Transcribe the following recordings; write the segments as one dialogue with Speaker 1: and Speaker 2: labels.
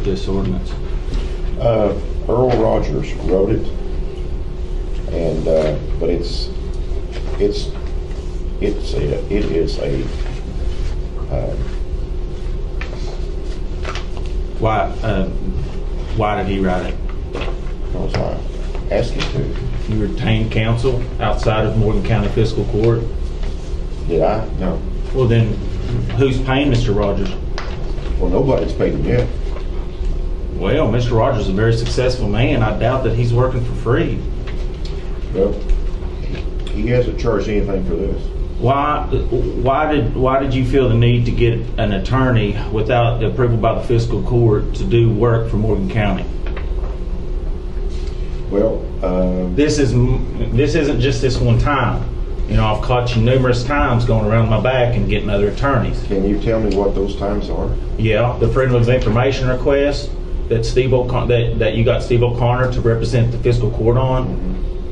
Speaker 1: This ordinance.
Speaker 2: Earl Rogers wrote it, and but it is a
Speaker 1: Why did he write it?
Speaker 2: because I asked him to.
Speaker 1: You retained counsel outside of Morgan County Fiscal Court.
Speaker 2: Did I? No.
Speaker 1: Well, then, who's paying Mr. Rogers?
Speaker 2: Well, nobody's paid him yet.
Speaker 1: Well, Mr. Rogers is a very successful man. I doubt that he's working for free.
Speaker 2: Well, he hasn't charged anything for this.
Speaker 1: Why did you feel the need to get an attorney without approval by the fiscal court to do work for Morgan County?
Speaker 2: Well,
Speaker 1: this isn't just this one time. You know, I've caught you numerous times going around my back and getting other attorneys.
Speaker 2: Can you tell me what those times are?
Speaker 1: Yeah, the Freedom of Information request that that you got Steve O'Connor to represent the fiscal court on,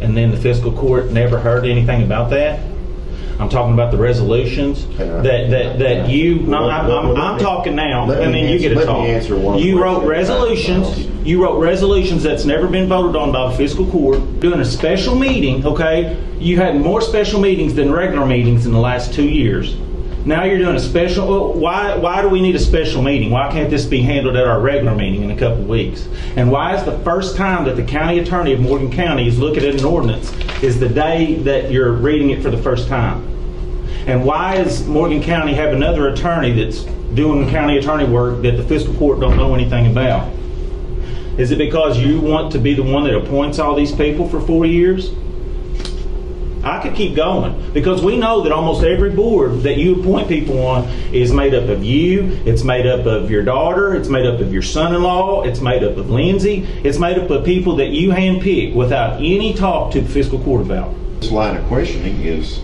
Speaker 1: and then the fiscal court never heard anything about that. I'm talking about the resolutions that you. No, I'm talking now, and then you get to talk. You wrote resolutions. You wrote resolutions that's never been voted on by the fiscal court. Doing a special meeting, okay? You had more special meetings than regular meetings in the last 2 years. Now you're doing a special. Well, why do we need a special meeting? Why can't this be handled at our regular meeting in a couple of weeks? And why is the first time that the county attorney of Morgan County is looking at an ordinance is the day that you're reading it for the first time? And why does Morgan County have another attorney that's doing county attorney work that the fiscal court don't know anything about? Is it because you want to be the one that appoints all these people for 4 years? I could keep going, because we know that almost every board that you appoint people on is made up of you, it's made up of your daughter, it's made up of your son-in-law, it's made up of Lindsay, it's made up of people that you handpick without any talk to the fiscal court about.
Speaker 2: This line of questioning is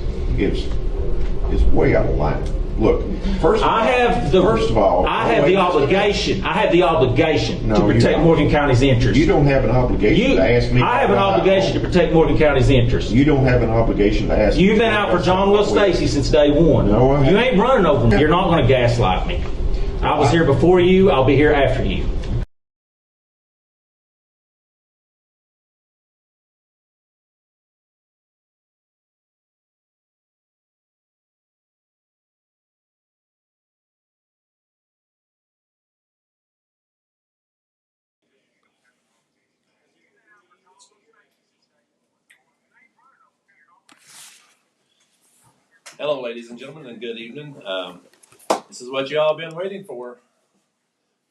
Speaker 2: way out of line. Look, first of all, I have
Speaker 1: the obligation to protect Morgan County's interests.
Speaker 2: You don't have an obligation to ask me.
Speaker 1: I have an obligation to protect Morgan County's interests.
Speaker 2: You don't have an obligation to ask me.
Speaker 1: You've been out for John Will Stacy since day one.
Speaker 2: No,
Speaker 1: you ain't running over me. You're not going to gaslight me. I was here before you. I'll be here after you.
Speaker 3: Hello, ladies and gentlemen, and good evening. This is what you all been waiting for.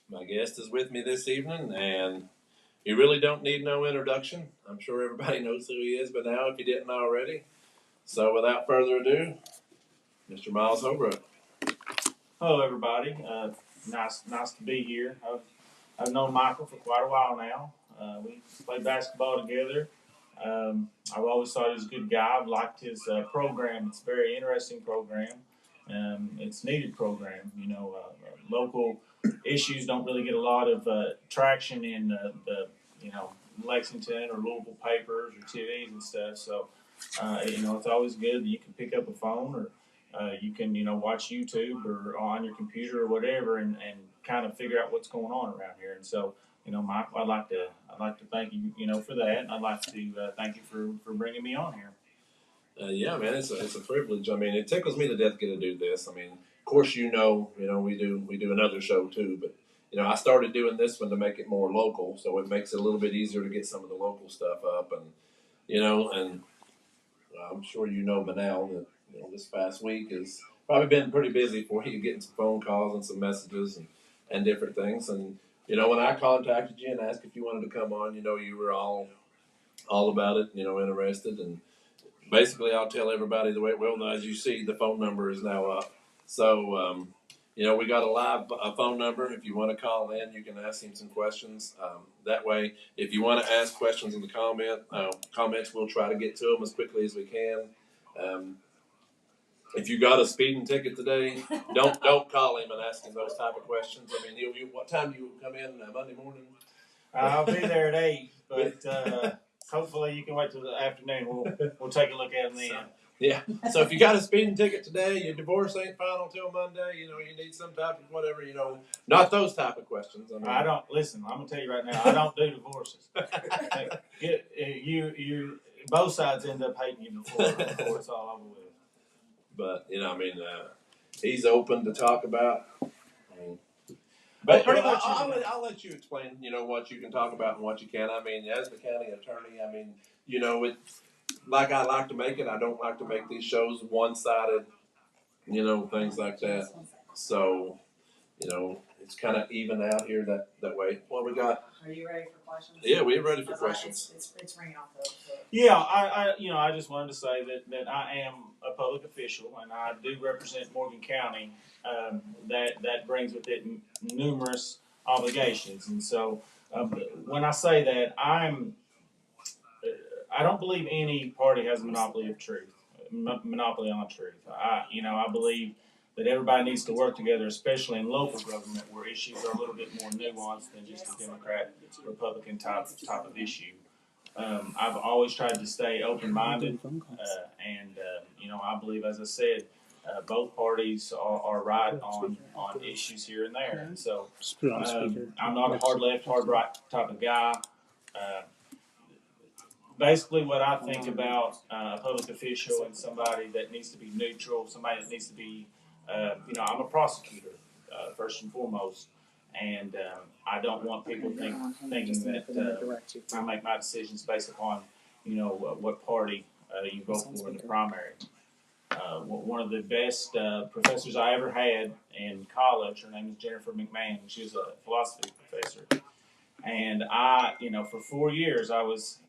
Speaker 3: My guest is with me this evening, and you really don't need no introduction. I'm sure everybody knows who he is by now, if you didn't already. So, without further ado, Mr. Myles Holbrook.
Speaker 1: Hello, everybody. Nice to be here. I've known Michael for quite a while now. We played basketball together. I've always thought he was a good guy. I've liked his program. It's a very interesting program. It's a needed program. You know, local issues don't really get a lot of traction in the Lexington or Louisville papers or TVs and stuff. So, it's always good that you can pick up a phone or you can, watch YouTube or on your computer or whatever and kind of figure out what's going on around here. And so, Michael, I'd like to thank you, for that, and I'd like to thank you for bringing me on here.
Speaker 3: Yeah, man, it's a privilege. I mean, it tickles me to death to get to do this. I mean, of course, we do another show too, but I started doing this one to make it more local, so it makes it a little bit easier to get some of the local stuff up, and I'm sure by now that this past week has probably been pretty busy for you, getting some phone calls and some messages and different things. And when I contacted you and asked if you wanted to come on, you were all about it, interested. And basically, I'll tell everybody the way. Well, as you see, the phone number is now up. So, we got a live phone number. If you want to call in, you can ask him some questions. That way, if you want to ask questions in the comments, we'll try to get to them as quickly as we can. If you got a speeding ticket today, don't call him and ask him those type of questions. I mean, what time do you come in Monday morning?
Speaker 1: I'll be there at 8, but hopefully you can wait till the afternoon. We'll take a look at them then.
Speaker 3: Yeah. So if you got a speeding ticket today, your divorce ain't final till Monday. You need some type of whatever. Not those type of questions.
Speaker 1: I don't listen. I'm gonna tell you right now. I don't do divorces. You both sides end up hating you before it's all over with.
Speaker 3: But he's open to talk about. But pretty much, I'll let you explain. What you can talk about and what you can't. As the county attorney, like I like to make it. I don't like to make these shows one-sided. Things like that. So, it's kind of even out here that way. What we got?
Speaker 4: Are you ready for questions?
Speaker 3: Yeah, we're ready for questions.
Speaker 4: It's ringing off the.
Speaker 1: Yeah, I just wanted to say that I am a public official and I do represent Morgan County. That brings with it numerous obligations, and so when I say that, I don't believe any party has a monopoly of truth, monopoly on truth. I believe that everybody needs to work together, especially in local government where issues are a little bit more nuanced than just a Democrat-Republican type of issue. I've always tried to stay open-minded, and I believe, as I said, both parties are right on issues here and there. And so I'm not a hard left, hard right type of guy. Basically, what I think about a public official and somebody that needs to be neutral, somebody that needs to be, I'm a prosecutor, first and foremost, and I don't want people thinking that I make my decisions based upon, what party you vote for in the primary. One of the best professors I ever had in college, her name is Jennifer McMahon. She was a philosophy professor. And for 4 years, I was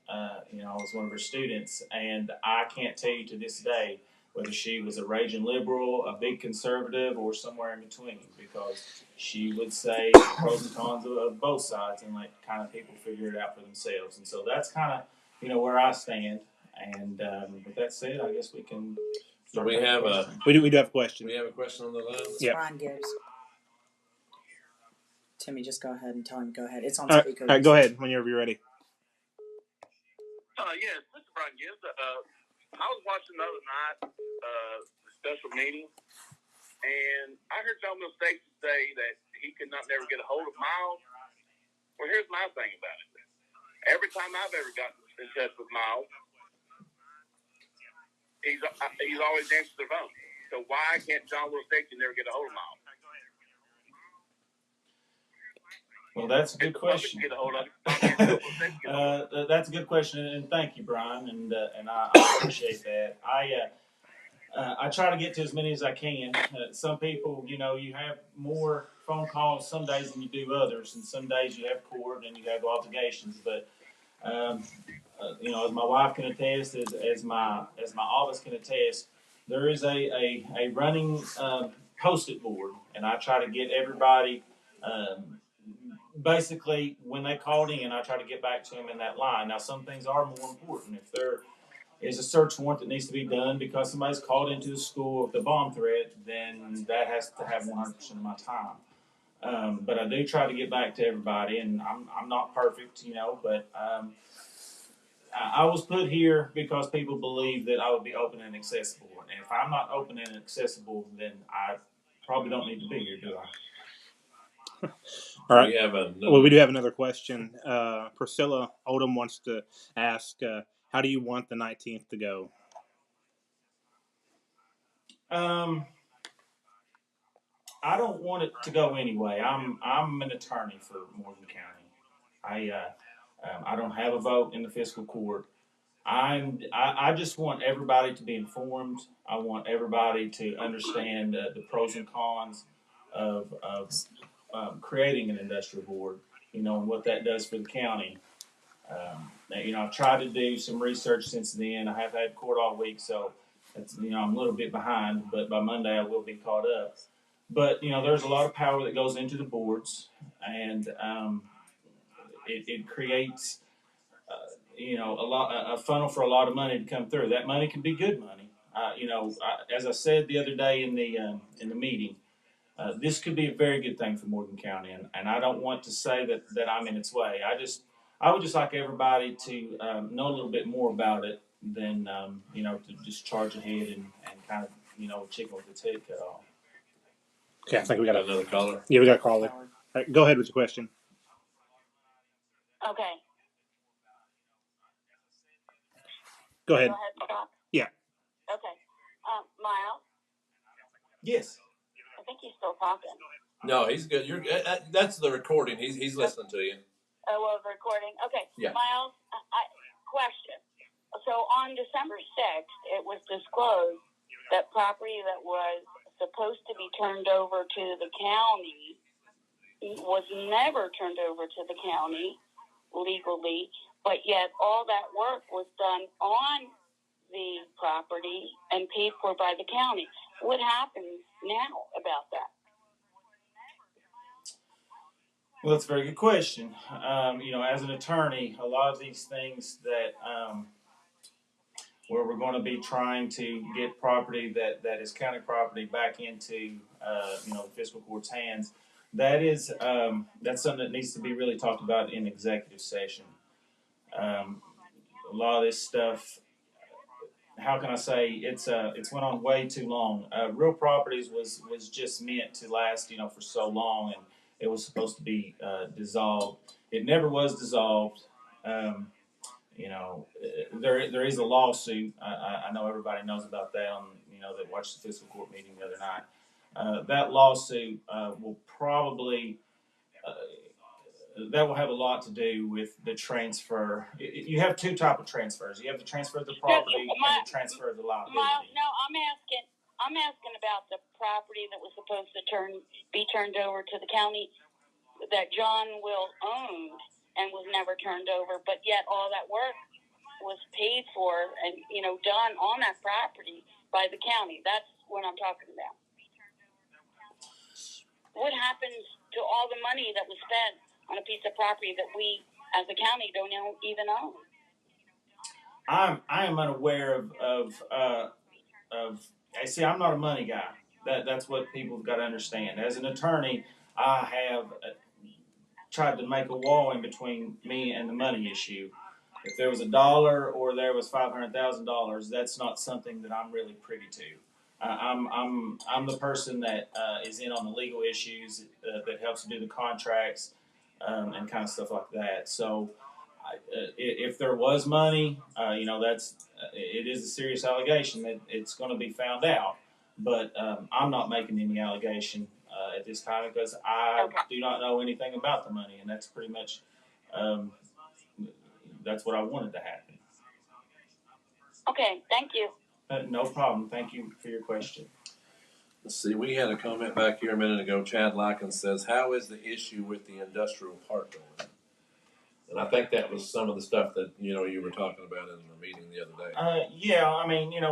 Speaker 1: one of her students, and I can't tell you to this day whether she was a raging liberal, a big conservative, or somewhere in between, because she would say the pros and cons of both sides and let kind of people figure it out for themselves. And so that's kind of, where I stand. And with that said, I guess we can.
Speaker 3: So we have
Speaker 5: we do have a question.
Speaker 3: We have a question on the line.
Speaker 4: Yeah. Brian Gibbs. Timmy, just go ahead and tell him. Go ahead. It's on speaker.
Speaker 5: All right, go ahead whenever you're ready.
Speaker 6: Yes, this is Brian Gibbs. I was watching the other night the special meeting, and I heard John Mills Station say that he could never get a hold of Myles. Well, here's my thing about it. Every time I've ever gotten in touch with Myles, he's always answered the phone. So why can't John Mills Station never get a hold of Myles?
Speaker 1: Well, that's a good question. That's a good question, and thank you, Brian, and I appreciate that. I try to get to as many as I can. Some people, you have more phone calls some days than you do others, and some days you have court and you have obligations. But as my wife can attest, as my office can attest, there is a running post-it board, and I try to get everybody. Basically, when they called in, I try to get back to them in that line. Now, some things are more important. If there is a search warrant that needs to be done because somebody's called into the school with a bomb threat, then that has to have 100% of my time. But I do try to get back to everybody, and I'm not perfect, but I was put here because people believe that I would be open and accessible. And if I'm not open and accessible, then I probably don't need to be here, do I?
Speaker 5: All right. We do have another question. Priscilla Odom wants to ask, how do you want the 19th to go?
Speaker 1: I don't want it to go anyway. I'm an attorney for Morgan County. I don't have a vote in the fiscal court. I just want everybody to be informed. I want everybody to understand the pros and cons of creating an industrial board, and what that does for the county. I've tried to do some research since then. I have had court all week, so it's, I'm a little bit behind, but by Monday I will be caught up. But, there's a lot of power that goes into the boards, and it creates, a funnel for a lot of money to come through. That money can be good money. As I said the other day in the meeting, this could be a very good thing for Morgan County, and I don't want to say that I'm in its way. I would just like everybody to know a little bit more about it than to just charge ahead and kind of chicken with its head cut off.
Speaker 5: Okay, I think we got
Speaker 3: another caller.
Speaker 5: Yeah, we got a caller. All right, go ahead with your question.
Speaker 7: Okay.
Speaker 5: Go ahead.
Speaker 7: Go ahead, Scott.
Speaker 5: Yeah.
Speaker 7: Okay. Myles,
Speaker 1: Yes.
Speaker 7: I think he's still talking.
Speaker 3: No, he's good. You're that's the recording. He's listening to you.
Speaker 7: Oh, well, the recording. Okay.
Speaker 3: Yeah.
Speaker 7: Myles, question. So on December 6th, it was disclosed that property that was supposed to be turned over to the county was never turned over to the county legally, but yet all that work was done on the property and paid for by the county. What happens now about that?
Speaker 1: Well, that's a very good question. As an attorney, a lot of these things that where we're going to be trying to get property that is county property back into the fiscal court's hands, that's something that needs to be really talked about in executive session. A lot of this stuff, how can I say, it's went on way too long. Real properties was just meant to last for so long, and it was supposed to be dissolved. It never was dissolved. There is a lawsuit. I know everybody knows about that that watched the fiscal court meeting the other night. That lawsuit will probably that will have a lot to do with the transfer. You have two types of transfers. You have the transfer of the property and the transfer of the liability.
Speaker 7: No, I'm asking about the property that was supposed to be turned over to the county that John Will owned and was never turned over, but yet all that work was paid for and done on that property by the county. That's what I'm talking about. What happens to all the money that was spent on a piece of property that we, as a county, don't even own?
Speaker 1: I am unaware of. See, I'm not a money guy. That's what people have got to understand. As an attorney, I have tried to make a wall in between me and the money issue. If there was $1 or there was $500,000, that's not something that I'm really privy to. I'm the person that is in on the legal issues that helps do the contracts and kind of stuff like that. So, if there was money, it is a serious allegation that it's going to be found out. But I'm not making any allegation at this time because I do not know anything about the money, and that's pretty much that's what I wanted to happen.
Speaker 7: Okay, thank you.
Speaker 1: No problem. Thank you for your question.
Speaker 3: Let's see. We had a comment back here a minute ago. Chad Lykin says, "How is the issue with the industrial park going?" And I think that was some of the stuff that you were talking about in the meeting the other day.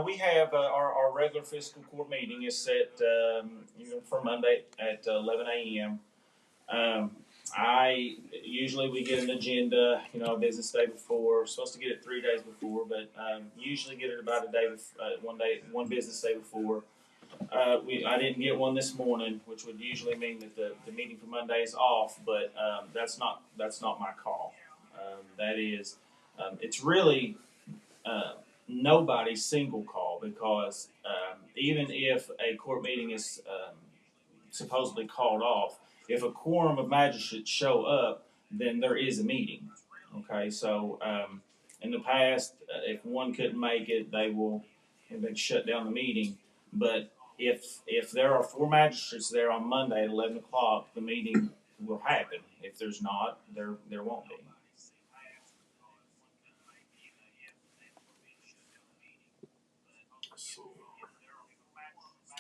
Speaker 1: We have our regular fiscal court meeting is set for Monday at 11 a.m. We get an agenda, business day before. We're supposed to get it 3 days before, but usually get it about one business day before. I didn't get one this morning, which would usually mean that the meeting for Monday is off, but that's not my call. That is, it's really nobody's single call because even if a court meeting is supposedly called off, if a quorum of magistrates show up, then there is a meeting. Okay, so in the past, if one couldn't make it, they shut down the meeting. But if there are 4 magistrates there on Monday at 11 o'clock, the meeting will happen. If there's not, there won't be.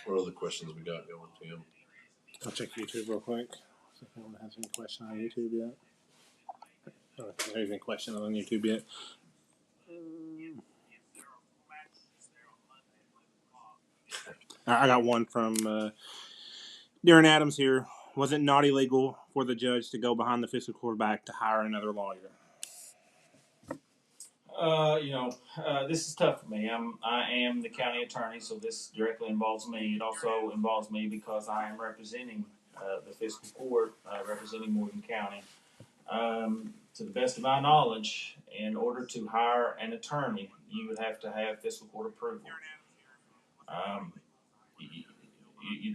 Speaker 3: What other questions we got going, Tim?
Speaker 5: I'll check YouTube real quick. See if anyone has any question on YouTube yet. I don't know if there's any question on YouTube yet. I got one from Darren Adams here. Was it not illegal for the judge to go behind the fiscal court back to hire another lawyer?
Speaker 1: This is tough for me. I am the county attorney, so this directly involves me. It also involves me because I am representing the fiscal court, representing Morgan County. to the best of my knowledge, in order to hire an attorney, you would have to have fiscal court approval.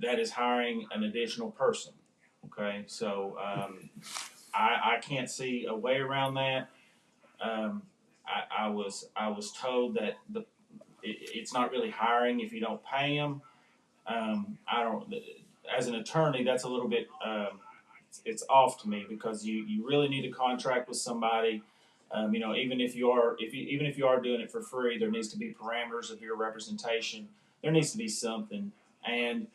Speaker 1: That is hiring an additional person. Okay, so I can't see a way around that. I was told that it's not really hiring if you don't pay them. I don't. As an attorney, that's a little bit. It's off to me, because you really need to contract with somebody. Even if you are doing it for free, there needs to be parameters of your representation. There needs to be something. And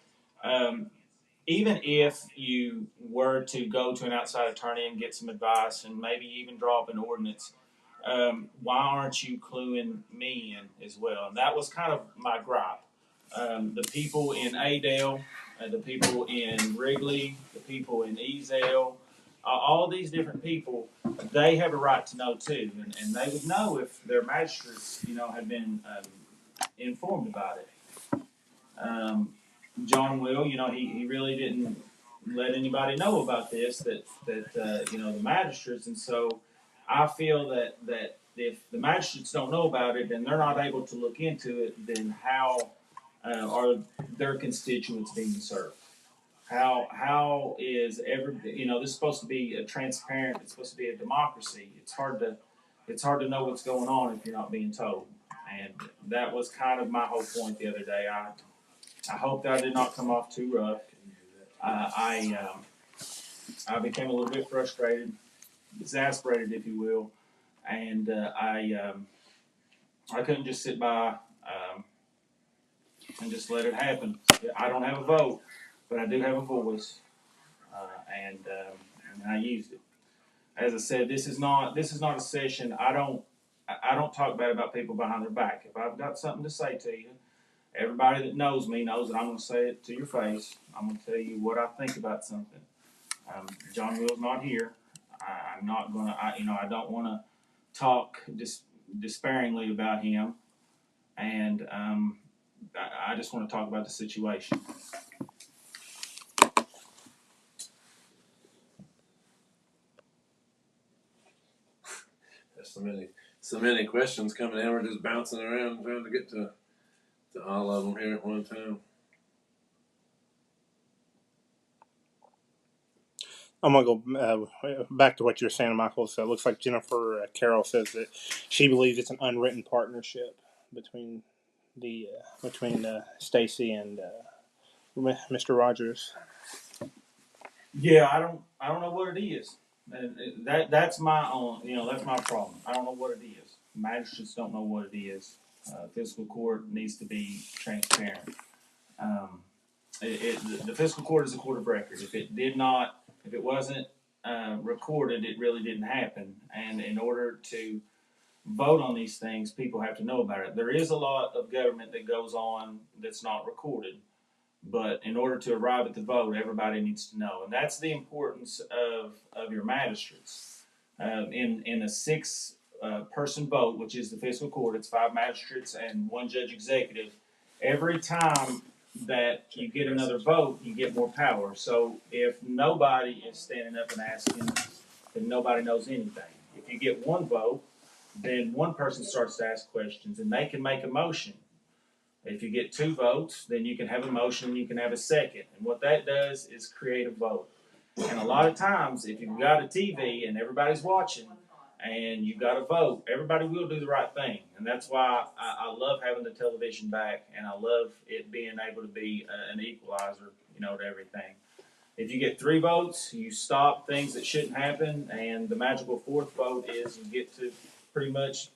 Speaker 1: even if you were to go to an outside attorney and get some advice and maybe even draw up an ordinance, why aren't you cluing me in as well? And that was kind of my gripe. The people in Adel, the people in Wrigley, the people in Eazell, all these different people, they have a right to know too, and they would know if their magistrates, had been informed about it. John Will, he really didn't let anybody know about this, that the magistrates, and so I feel that if the magistrates don't know about it and they're not able to look into it, then how are their constituents being served? How is this is supposed to be a transparent, it's supposed to be a democracy. It's hard to know what's going on if you're not being told. And that was kind of my whole point the other day. I hope that I did not come off too rough. I became a little bit frustrated, exasperated, if you will, and I couldn't just sit by and just let it happen. I don't have a vote, but I do have a voice, and I used it. As I said, this is not a session. I don't talk bad about people behind their back. If I've got something to say to you, everybody that knows me knows that I'm going to say it to your face. I'm going to tell you what I think about something. John Will's not here. I'm not going to. I don't want to talk disparagingly about him, and I just want to talk about the situation.
Speaker 3: There's so many questions coming in. We're just bouncing around trying to get to all of them here at one time.
Speaker 5: I'm gonna go back to what you were saying, Michael. So it looks like Jennifer Carroll says that she believes it's an unwritten partnership between Stacy and Mr. Rogers.
Speaker 1: Yeah, I don't know what it is. That's my own. That's my problem. I don't know what it is. Magistrates don't know what it is. Fiscal court needs to be transparent. The fiscal court is a court of record. If it wasn't recorded, it really didn't happen. And in order to vote on these things, people have to know about it. There is a lot of government that goes on that's not recorded. But in order to arrive at the vote, everybody needs to know. And that's the importance of your magistrates. In a 6-person vote, which is the fiscal court, it's 5 magistrates and 1 judge executive. Every time that you get another vote, you get more power. So if nobody is standing up and asking, then nobody knows anything. If you get 1 vote, then 1 person starts to ask questions, and they can make a motion. If you get 2 votes, then you can have a motion, you can have a second. And what that does is create a vote. And a lot of times, if you've got a TV and everybody's watching and you've got a vote, everybody will do the right thing. And that's why I love having the television back, and I love it being able to be an equalizer, to everything. If you get 3 votes, you stop things that shouldn't happen, and the magical 4th vote is you get to pretty much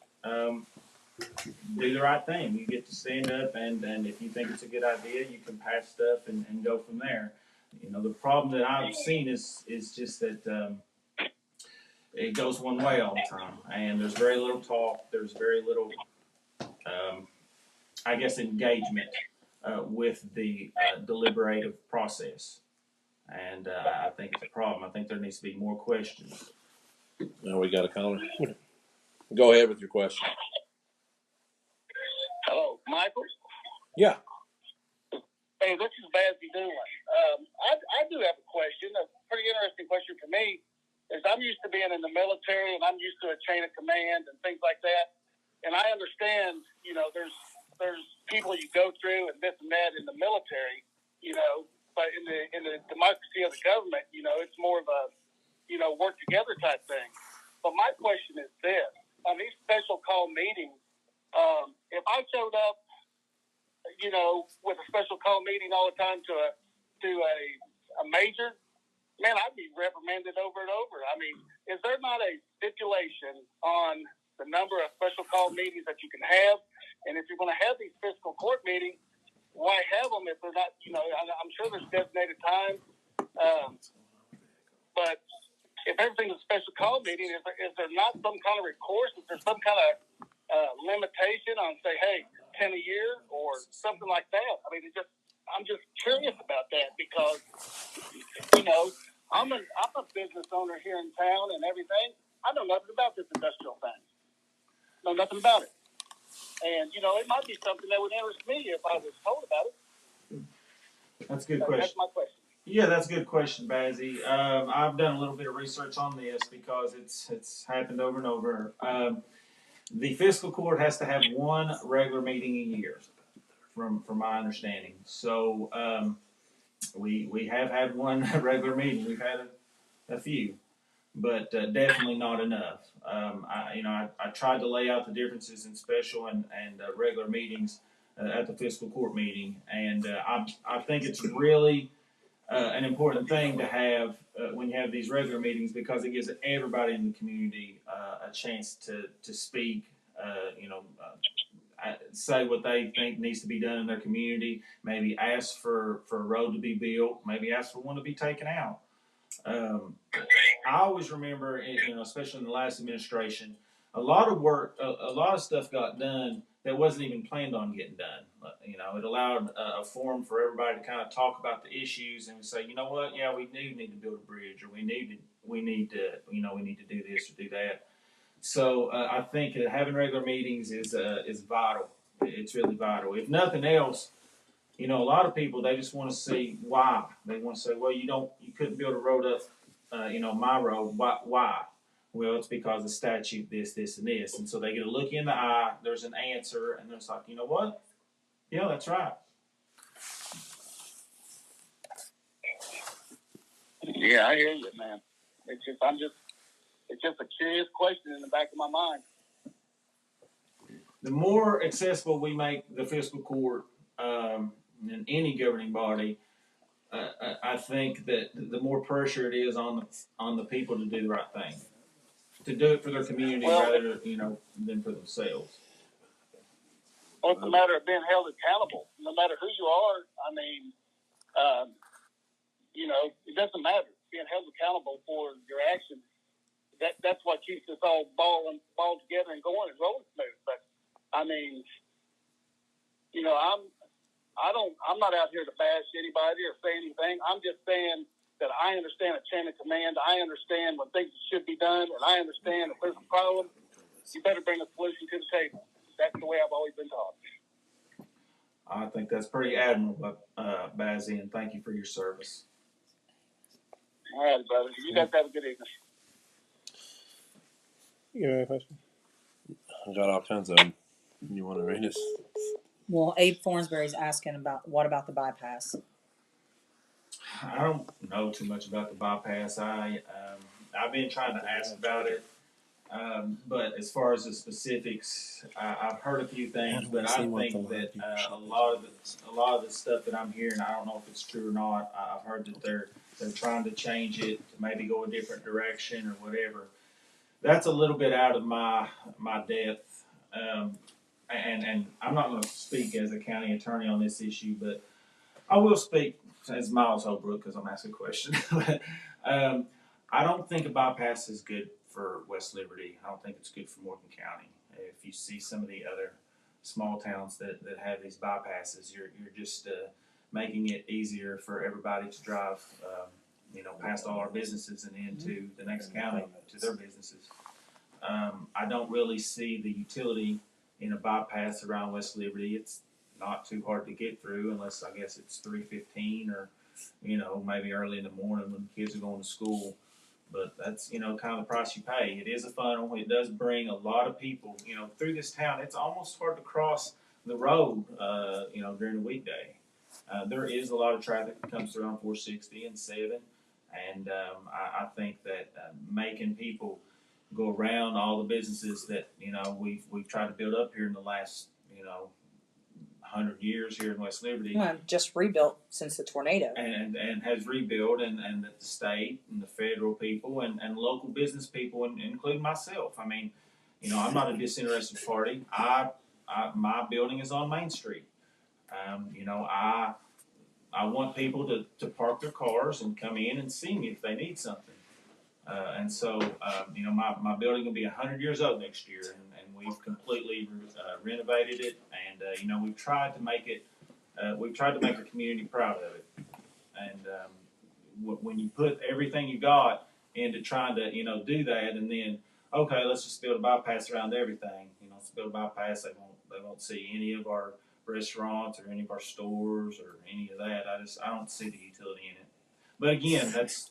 Speaker 1: do the right thing. You get to stand up, and if you think it's a good idea, you can pass stuff and go from there. The problem that I've seen is just that it goes one way all the time, and there's very little talk. There's very little, engagement with the deliberative process, and I think it's a problem. I think there needs to be more questions.
Speaker 3: Now we got a comment. Go ahead with your question.
Speaker 6: Hello, Michael?
Speaker 3: Yeah.
Speaker 6: Hey, this is Bazzy doing. I do have a question, a pretty interesting question for me. is I'm used to being in the military, and I'm used to a chain of command and things like that. And I understand, there's people you go through and this and that in the military, but in the democracy of the government, it's more of a, work together type thing. But my question is this: on these special call meetings, if I showed up, with a special call meeting all the time to a major, man, I'd be reprimanded over and over. I mean, is there not a stipulation on the number of special call meetings that you can have? And if you're going to have these fiscal court meetings, why have them if they're not, I'm sure there's designated time. But if everything's a special call meeting, is there not some kind of recourse? Is there some kind of limitation on, say, hey, 10 a year or something like that? I mean, I'm just curious about that because, I'm a business owner here in town and everything. I know nothing about this industrial thing. Know nothing about it. And, it might be something that would interest me if I was told about it.
Speaker 1: That's a good question.
Speaker 6: That's my question.
Speaker 1: Yeah, that's a good question, Bazzy. I've done a little bit of research on this because it's happened over and over. The fiscal court has to have one regular meeting a year, from my understanding. So we have had one regular meeting. We've had a few, but definitely not enough. I tried to lay out the differences in special and regular meetings at the fiscal court meeting, and I think it's really an important thing to have when you have these regular meetings because it gives everybody in the community a chance to speak. Say what they think needs to be done in their community. Maybe ask for a road to be built. Maybe ask for one to be taken out. I always remember, especially in the last administration, a lot of stuff got done that wasn't even planned on getting done. It allowed a forum for everybody to kind of talk about the issues and say, you know what, yeah, we do need to build a bridge, or we need to do this or do that. So I think having regular meetings is vital. It's really vital. If nothing else, a lot of people, they just want to see why. They want to say, well, you couldn't build a road up, my road. Why? Well, it's because of statute, this, and this. And so they get a look in the eye, there's an answer, and it's like, you know what? Yeah, that's right.
Speaker 6: Yeah, I hear you, man. It's just a curious question in the back of my mind.
Speaker 1: The more accessible we make the fiscal court in any governing body, I think that the more pressure it is on the people to do the right thing, to do it for their community rather than for themselves.
Speaker 6: Well, it's a matter of being held accountable. No matter who you are, I mean, it doesn't matter. Being held accountable for your actions, that's what keeps us all ball together and going and rolling smooth. But I mean, I'm not out here to bash anybody or say anything. I'm just saying that I understand a chain of command. I understand when things should be done, and I understand if there's a problem, you better bring a solution to the table. That's the way I've always been taught.
Speaker 1: I think that's pretty admirable, Bazzy, and thank you for your service.
Speaker 6: All right, brother. You guys have a good evening.
Speaker 5: You got any question?
Speaker 3: I got all kinds of them. You want to read this?
Speaker 4: Well, Abe Forsberry's asking what about the bypass?
Speaker 1: I don't know too much about the bypass. I've been trying to ask about it, but as far as the specifics, I've heard a few things. But I think that a lot of the stuff that I'm hearing, I don't know if it's true or not. I've heard that they're trying to change it to maybe go a different direction or whatever. That's a little bit out of my depth. And I'm not going to speak as a county attorney on this issue, but I will speak as Myles Holbrook because I'm asking a question. I don't think a bypass is good for West Liberty. I don't think it's good for Morgan County. If you see some of the other small towns that have these bypasses, you're just making it easier for everybody to drive, past all our businesses and into the next county to their businesses. I don't really see the utility in a bypass around West Liberty. It's not too hard to get through unless I guess it's 3:15 or maybe early in the morning when kids are going to school. But that's, kind of the price you pay. It is a funnel. It does bring a lot of people, through this town. It's almost hard to cross the road, during the weekday. There is a lot of traffic that comes through on 460 and 7. And I think that making people go around all the businesses that, we've tried to build up here in the last, 100 years here in West Liberty.
Speaker 4: Well, just rebuilt since the tornado.
Speaker 1: And has rebuilt, and that the state and the federal people and local business people, and including myself. I mean, I'm not a disinterested party. My building is on Main Street. I want people to park their cars and come in and see me if they need something. And so, my building will be 100 years old next year, and we've completely renovated it, and we've tried to make it. We've tried to make the community proud of it. And when you put everything you got into trying to, do that, and then okay, let's just build a bypass around everything. Let's build a bypass. They won't see any of our restaurants or any of our stores or any of that. I don't see the utility in it. But again, it's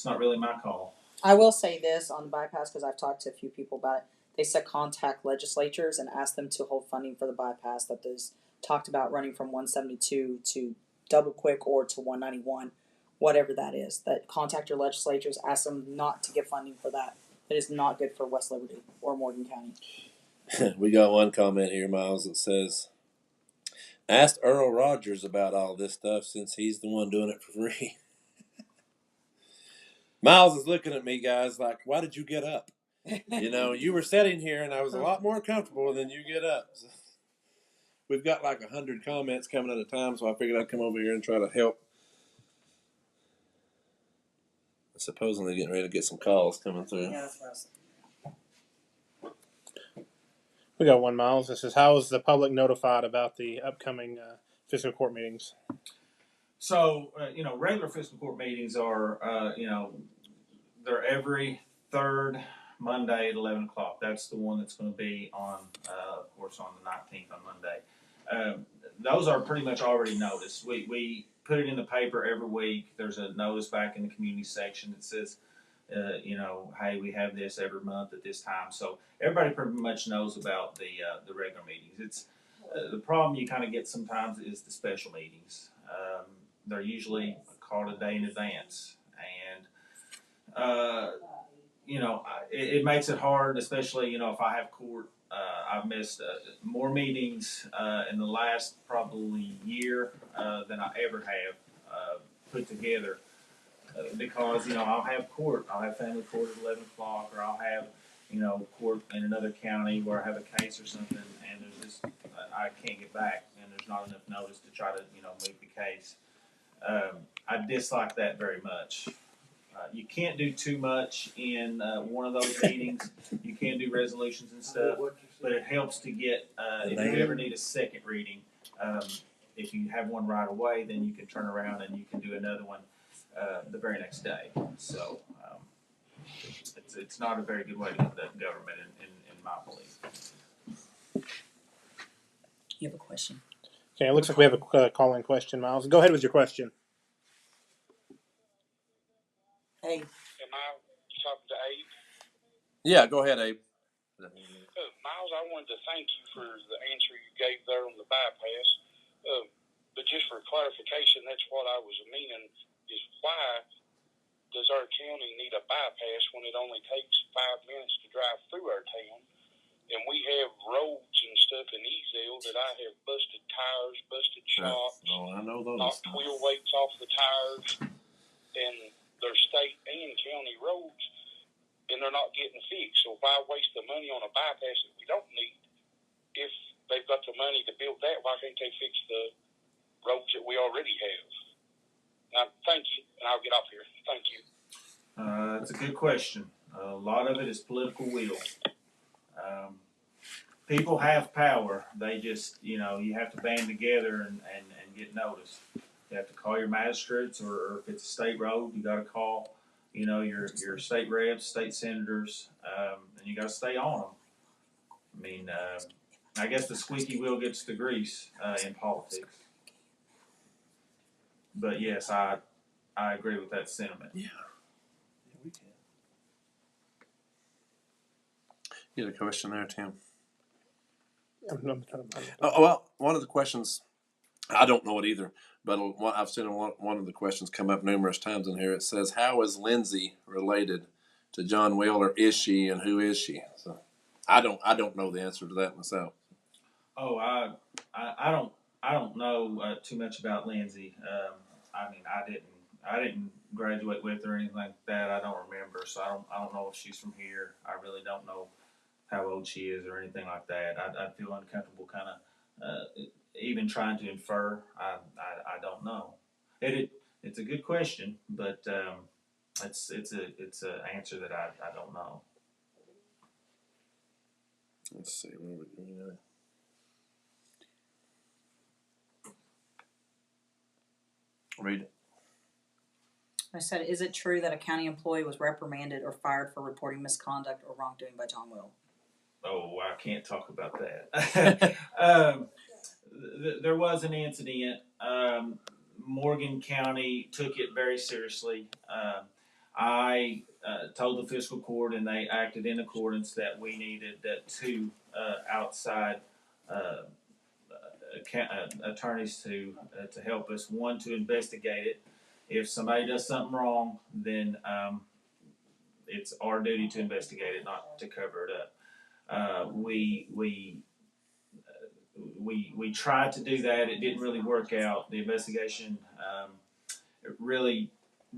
Speaker 1: not really my call.
Speaker 4: I will say this on the bypass, because I've talked to a few people about it. They said contact legislatures and ask them to hold funding for the bypass that is talked about running from 172 to Double Quick or to 191, whatever that is. That contact your legislatures, ask them not to give funding for that. It is not good for West Liberty or Morgan County.
Speaker 8: We got one comment here, Miles, that says, asked Earl Rogers about all this stuff since he's the one doing it for free. Miles is looking at me, guys, like, why did you get up? You were sitting here, and I was a lot more comfortable than you get up. So we've got like 100 comments coming at a time, so I figured I'd come over here and try to help. Supposedly getting ready to get some calls coming through.
Speaker 4: Yeah, that's what I was saying.
Speaker 5: We got one, Miles. This is, how is the public notified about the upcoming fiscal court meetings?
Speaker 1: So, regular fiscal court meetings are, they're every third Monday at 11 o'clock. That's the one that's going to be on, of course, on the 19th on Monday. Those are pretty much already noticed. We put it in the paper every week. There's a notice back in the community section that says, hey, we have this every month at this time. So everybody pretty much knows about the regular meetings. It's the problem you kind of get sometimes is the special meetings. They're usually called a day in advance, and it makes it hard, especially if I have court. I've missed more meetings in the last probably year than I ever have put together because I'll have court. I'll have family court at 11 o'clock, or I'll have court in another county where I have a case or something, and there's just I can't get back, and there's not enough notice to try to move the case. I dislike that very much. You can't do too much in one of those meetings. You can do resolutions and stuff, but it helps to get, if you ever need a second reading, if you have one right away, then you can turn around and you can do another one the very next day. So it's not a very good way to conduct government in my belief.
Speaker 4: You have a question?
Speaker 5: Okay, it looks like we have a call-in question, Miles. Go ahead with your question.
Speaker 4: Hey.
Speaker 6: Am I talking to Abe?
Speaker 8: Yeah, go ahead, Abe.
Speaker 6: Miles, I wanted to thank you for the answer you gave there on the bypass. But just for clarification, that's what I was meaning, is why does our county need a bypass when it only takes 5 minutes to drive through our town? And we have roads and stuff in Easdale that I have busted tires, busted shocks,
Speaker 8: I know those.
Speaker 6: knocked wheel weights off the tires, and they're state and county roads, and they're not getting fixed. So why waste the money on a bypass that we don't need? If they've got the money to build that, why can't they fix the roads that we already have? Thank you, and I'll get off here. Thank you.
Speaker 1: That's a good question. A lot of it is political will. People have power. They just, you have to band together and get noticed. You have to call your magistrates, or if it's a state road, you got to call, your state reps, state senators, and you got to stay on them. I mean, I guess the squeaky wheel gets the grease in politics. But yes, I agree with that sentiment.
Speaker 8: Yeah. You had a question there, Tim?
Speaker 5: I'm trying to find it.
Speaker 8: Oh, well, one of the questions, I don't know it either, but I've seen one of the questions come up numerous times in here. It says, how is Lindsay related to John Wheeler? Is she, and who is she? So I don't know the answer to that myself.
Speaker 1: Oh, I don't know too much about Lindsay. I mean, I didn't graduate with her or anything like that. I don't remember, so I don't know if she's from here. I really don't know how old she is or anything like that. I feel uncomfortable kind of even trying to infer. I don't know. It's a good question, but it's a answer that I don't know.
Speaker 8: Let's see. What are we doing now? Read it.
Speaker 4: I said, is it true that a county employee was reprimanded or fired for reporting misconduct or wrongdoing by John Will?
Speaker 1: Oh, I can't talk about that. There was an incident. Morgan County took it very seriously. I told the fiscal court, and they acted in accordance, that we needed two outside attorneys to help us. One, to investigate it. If somebody does something wrong, then it's our duty to investigate it, not to cover it up. We tried to do that. It didn't really work out. The investigation it really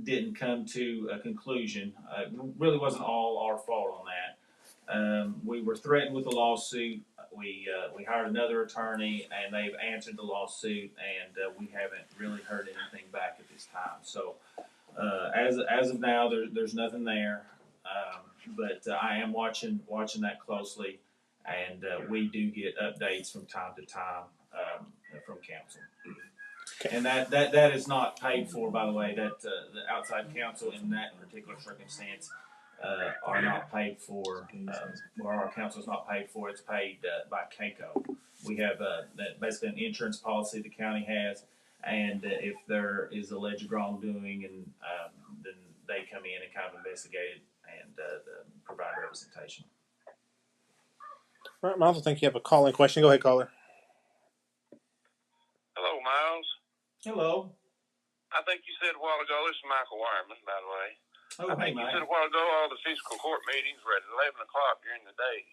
Speaker 1: didn't come to a conclusion. It really wasn't all our fault on that. We were threatened with a lawsuit. We hired another attorney, and they've answered the lawsuit, and we haven't really heard anything back at this time. So as of now, there's nothing there. But I am watching that closely, and we do get updates from time to time from council. And that is not paid for, by the way. That the outside counsel in that particular circumstance are not paid for. Or our counsel is not paid for. It's paid by CACO. We have basically an insurance policy the county has, and if there is alleged wrongdoing, and then they come in and kind of investigate it and provide representation.
Speaker 5: All right, Miles, I think you have a calling question. Go ahead, caller.
Speaker 6: Hello, Miles.
Speaker 1: Hello.
Speaker 6: I think you said a while ago, this is Michael Wireman, by the way.
Speaker 1: Oh,
Speaker 6: I think you said a while ago all the fiscal court meetings were at 11 o'clock during the day.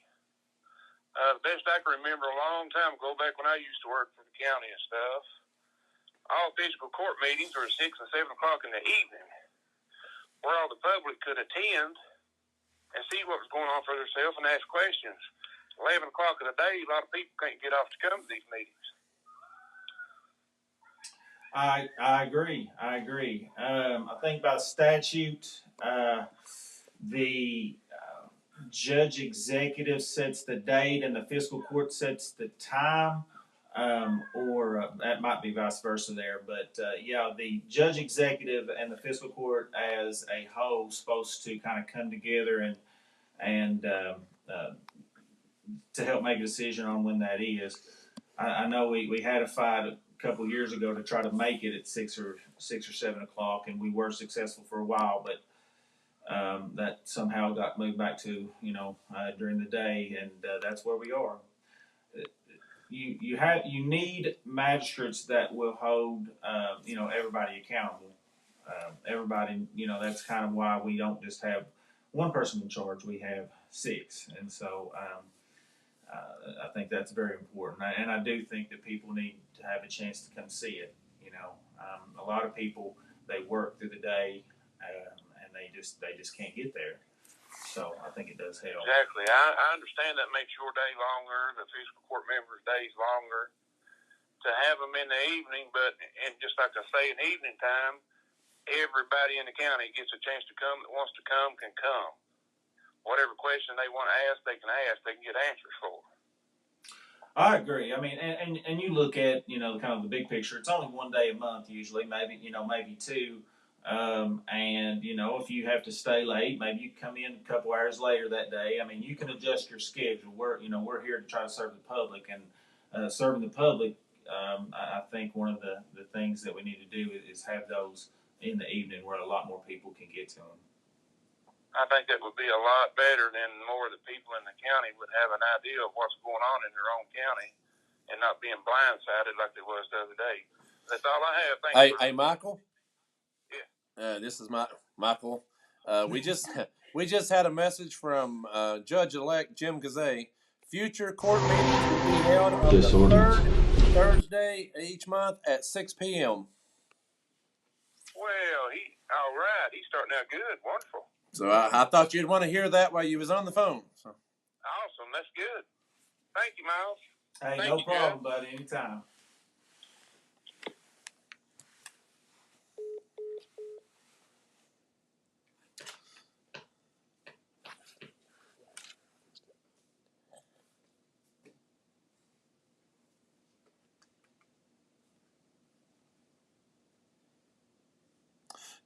Speaker 6: The best I can remember a long time ago, back when I used to work for the county and stuff, all fiscal court meetings were at 6 and 7 o'clock in the evening, where all the public could attend and see what was going on for themselves and ask questions. 11 o'clock in the day, a lot of people can't get off to come to these meetings.
Speaker 1: I agree. I think by statute, the judge executive sets the date and the fiscal court sets the time, or that might be vice versa there. But yeah, the judge executive and the fiscal court as a whole supposed to kind of come together and to help make a decision on when that is. I know we had a fight a couple of years ago to try to make it at 6 or 7 o'clock, and we were successful for a while, but that somehow got moved back to during the day, and that's where we are. You need magistrates that will hold everybody accountable. Everybody, that's kind of why we don't just have one person in charge. We have 6, and so I think that's very important. And I do think that people need to have a chance to come see it. A lot of people, they work through the day, and they just can't get there. So I think it does help.
Speaker 6: Exactly. I understand that makes your day longer, the fiscal court members' days longer, to have them in the evening. But and just like I say, in evening time, everybody in the county gets a chance to come. That wants to come can come. Whatever question they want to ask, they can ask. They can get answers for.
Speaker 1: I agree. I mean, and you look at kind of the big picture. It's only one day a month usually, maybe 2. And if you have to stay late, maybe you come in a couple hours later that day. I mean, you can adjust your schedule. We're here to try to serve the public, and serving the public. I think one of the things that we need to do is have those in the evening where a lot more people can get to them.
Speaker 6: I think that would be a lot better than more of the people in the county would have an idea of what's going on in their own county and not being blindsided like they was the other day. That's all I have. Thanks.
Speaker 8: Hey, Michael.
Speaker 6: Yeah.
Speaker 8: This is Michael. We just had a message from Judge-elect Jim Gazay. Future court meetings will be held on the third Thursday each month at 6 p.m.
Speaker 6: Well, all right. He's starting out good. Wonderful.
Speaker 8: So I thought you'd want to hear that while you was on the phone. So.
Speaker 6: Awesome. That's good. Thank you, Miles.
Speaker 1: Hey,
Speaker 6: Thank
Speaker 1: no
Speaker 6: you,
Speaker 1: problem, buddy. Anytime.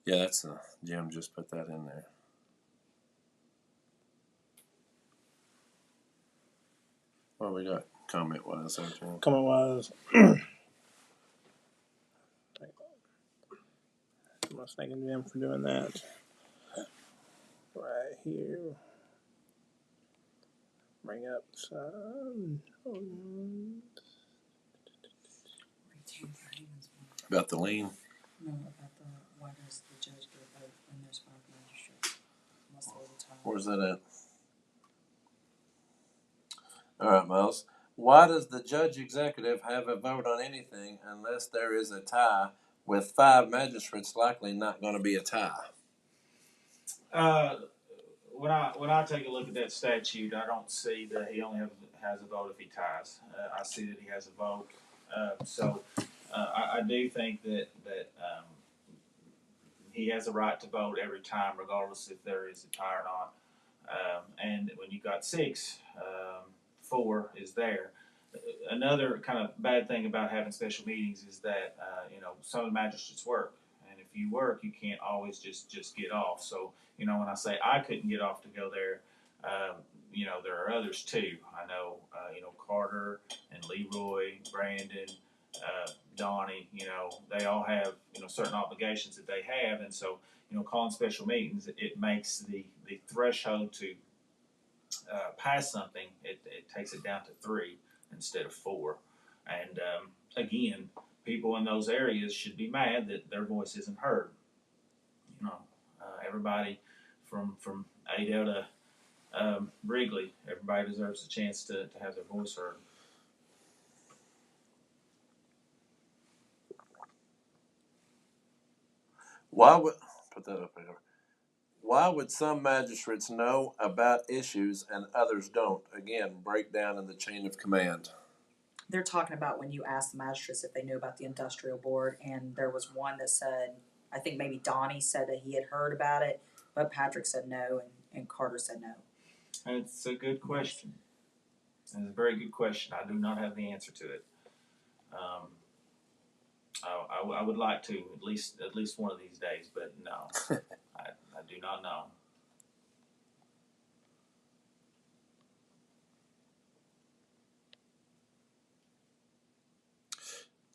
Speaker 8: Yeah, that's Jim just put that in there. What we got comment-wise there, Jim?
Speaker 5: Comment-wise, I was thanking Jim for doing that. Right here. Bring up some.
Speaker 8: About the lien?
Speaker 4: No, about why does the judge get a vote when there's 5 magistrates? Unless they're retired.
Speaker 8: Where's that at? All right, Miles. Why does the judge executive have a vote on anything unless there is a tie with 5 magistrates likely not going to be a tie?
Speaker 1: When I take a look at that statute, I don't see that he only has a vote if he ties. I see that he has a vote. I do think that he has a right to vote every time, regardless if there is a tie or not. And when you got 6, 4 is there. Another kind of bad thing about having special meetings is that some of the magistrates work, and if you work, you can't always just get off. So when I say I couldn't get off to go there, there are others too. I know Carter and Leroy, Brandon, Donnie. They all have certain obligations that they have, and so calling special meetings, it makes the threshold to pass something. It takes it down to 3 instead of 4, and again, people in those areas should be mad that their voice isn't heard. Everybody from Adel to Wrigley, everybody deserves a chance to have their voice heard.
Speaker 8: Why would some magistrates know about issues and others don't? Again, breakdown in the chain of command.
Speaker 4: They're talking about when you ask the magistrates if they knew about the industrial board, and there was one that said, I think maybe Donnie said that he had heard about it, but Patrick said no, and Carter said no.
Speaker 1: It's a good question. It's a very good question. I do not have the answer to it. I would like to at least one of these days, but no, I do not know.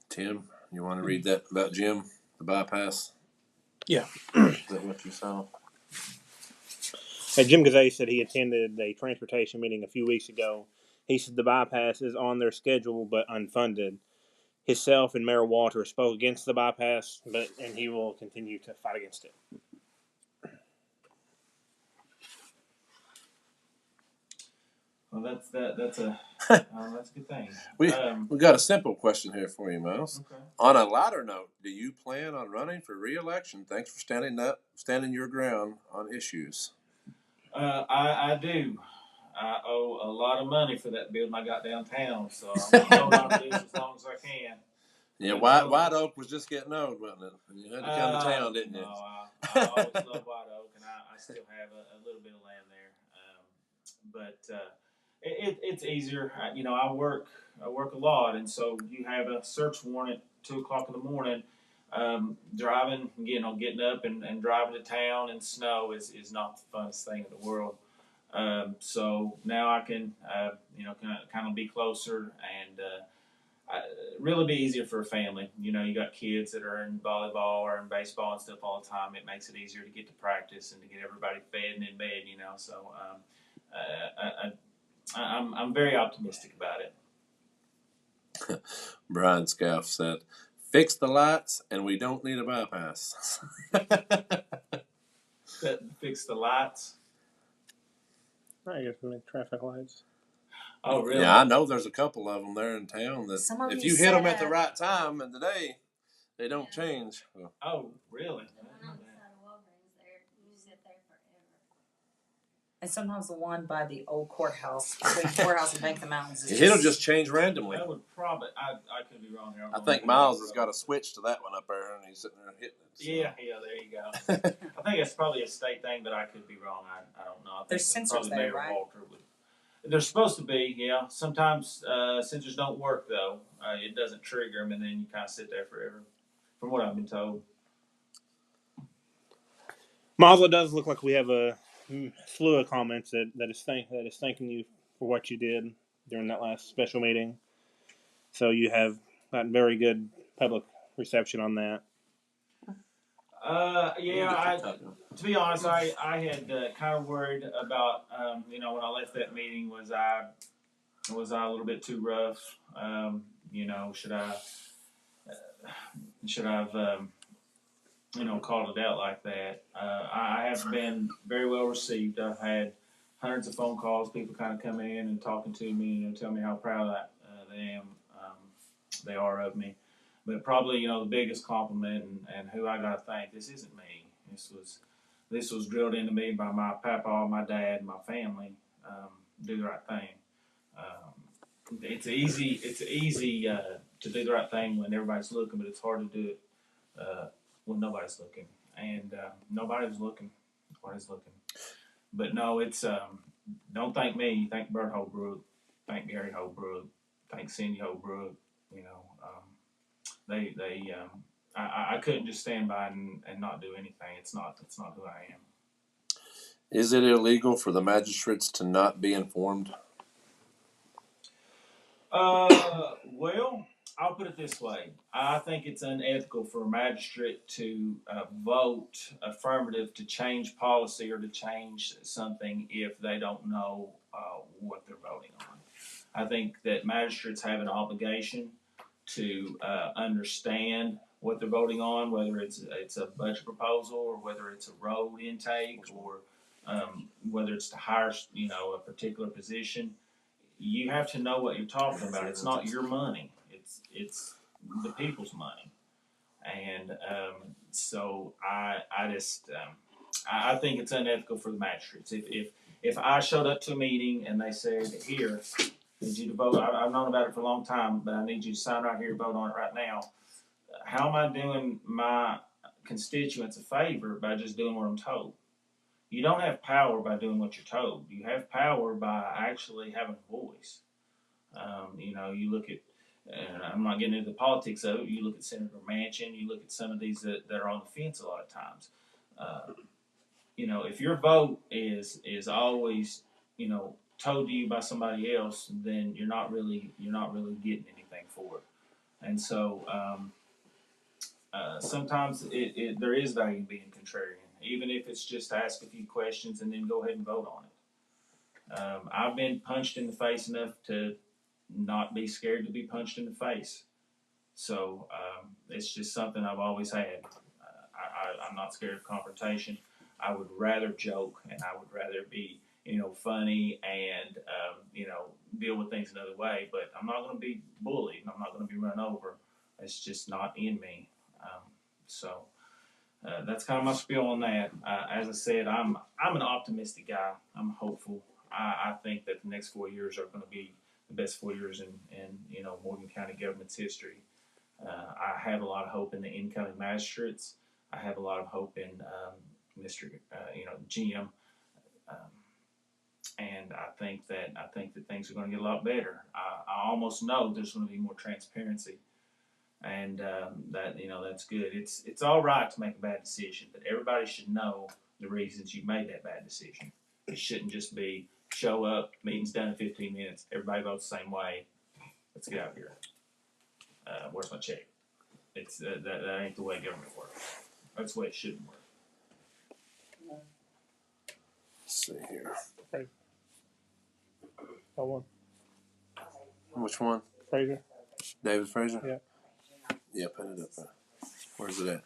Speaker 8: Tim, you want to read that about Jim, the bypass?
Speaker 5: Yeah.
Speaker 8: Is that what you saw?
Speaker 5: Jim Gazay said he attended a transportation meeting a few weeks ago. He said the bypass is on their schedule but unfunded. Himself and Mayor Walter spoke against the bypass, and he will continue to fight against it.
Speaker 1: Well, that's a good thing.
Speaker 8: We got a simple question here for you, Miles.
Speaker 1: Okay.
Speaker 8: On a lighter note, do you plan on running for re-election? Thanks for standing your ground on issues.
Speaker 1: I do. I owe a lot of money for that building I got downtown, so I'm holding on to this as long as I can.
Speaker 8: Yeah, White Oak was just getting old, wasn't it? You had to come to town, didn't you?
Speaker 1: No, I always loved White Oak, and I still have a little bit of land there. But it's easier. I work a lot, and so you have a search warrant at 2:00 in the morning. Driving, getting up and driving to town in snow is not the funnest thing in the world. So now I can, kind of be closer, and really be easier for a family. You know, you got kids that are in volleyball or in baseball and stuff all the time. It makes it easier to get to practice and to get everybody fed and in bed. You know, so I'm very optimistic about it.
Speaker 8: Brian Scaff said, "Fix the lights, and we don't need a bypass."
Speaker 1: Fix the lights.
Speaker 5: I guess we make traffic lights.
Speaker 1: Oh, really?
Speaker 8: Yeah, I know there's a couple of them there in town that
Speaker 4: Some of
Speaker 8: if
Speaker 4: you
Speaker 8: you hit them at
Speaker 4: said-
Speaker 8: the right time and today, they don't change. Well,
Speaker 1: Oh, really?
Speaker 4: And sometimes the one by the old courthouse, between courthouse and Bank of the Mountains, is
Speaker 8: it'll just change randomly.
Speaker 1: That would probably. I could be wrong here.
Speaker 8: I think Miles has got a switch to that one up there, and he's sitting there hitting it. So.
Speaker 1: Yeah, there you go. I think it's probably a state thing, but I could be wrong. I don't know. I think
Speaker 4: There's sensors
Speaker 1: probably
Speaker 4: there,
Speaker 1: Mayor
Speaker 4: right?
Speaker 1: Walter would. They're supposed to be, yeah. Sometimes sensors don't work though. It doesn't trigger them, and then you kind of sit there forever. From what I've been told.
Speaker 5: Miles, it does look like we have a slew of comments that is thanking you for what you did during that last special meeting. So you have gotten very good public reception on that.
Speaker 1: Yeah. To be honest, I had kind of worried about when I left that meeting was I a little bit too rough? Should I have called it out like that? I have been very well received. I've had hundreds of phone calls, people kind of come in and talking to me and tell me how proud they are of me. But probably, the biggest compliment and who I got to thank, this isn't me. This was drilled into me by my papa, my dad, my family. Do the right thing. It's easy to do the right thing when everybody's looking, but it's hard to do it when nobody's looking. And nobody's looking. But no, it's don't thank me. Thank Bert Holbrook. Thank Gary Holbrook. Thank Cindy Holbrook. I couldn't just stand by and not do anything. It's not who I am.
Speaker 8: Is it illegal for the magistrates to not be informed?
Speaker 1: Well, I'll put it this way. I think it's unethical for a magistrate to vote affirmative to change policy or to change something if they don't know what they're voting on. I think that magistrates have an obligation to understand what they're voting on, whether it's a budget proposal or whether it's a road intake or whether it's to hire a particular position. You have to know what you're talking about. It's not your money. It's the people's money, and so I think it's unethical for the magistrates. If I showed up to a meeting and they said, "Here, I need you to vote," I've known about it for a long time, but I need you to sign right here, vote on it right now. How am I doing my constituents a favor by just doing what I'm told? You don't have power by doing what you're told. You have power by actually having a voice. You look at, and I'm not getting into the politics of it, you look at Senator Manchin, you look at some of these that are on the fence a lot of times. If your vote is always, told to you by somebody else, then you're not really getting anything for it. And so sometimes there is value in being contrarian, even if it's just ask a few questions and then go ahead and vote on it. I've been punched in the face enough to not be scared to be punched in the face. So it's just something I've always had. I'm not scared of confrontation. I would rather joke and I would rather be, funny and, deal with things another way. But I'm not going to be bullied. I'm not going to be run over. It's just not in me. That's kind of my spiel on that. As I said, I'm an optimistic guy. I'm hopeful. I think that the next 4 years are going to be the best 4 years in Morgan County government's history. I have a lot of hope in the incoming magistrates. I have a lot of hope in Mr. Jim, and I think that things are going to get a lot better. I almost know there's going to be more transparency, and that's good. It's all right to make a bad decision, but everybody should know the reasons you made that bad decision. It shouldn't just be show up, meeting's done in 15 minutes, everybody votes the same way. Let's get out of here. where's my check? It's that ain't the way government works. That's the way it shouldn't work.
Speaker 8: Let's see here.
Speaker 5: Right. That one.
Speaker 8: Which one?
Speaker 5: Fraser.
Speaker 8: David Fraser?
Speaker 5: Yeah.
Speaker 8: Yeah, put it up there. Where's it at?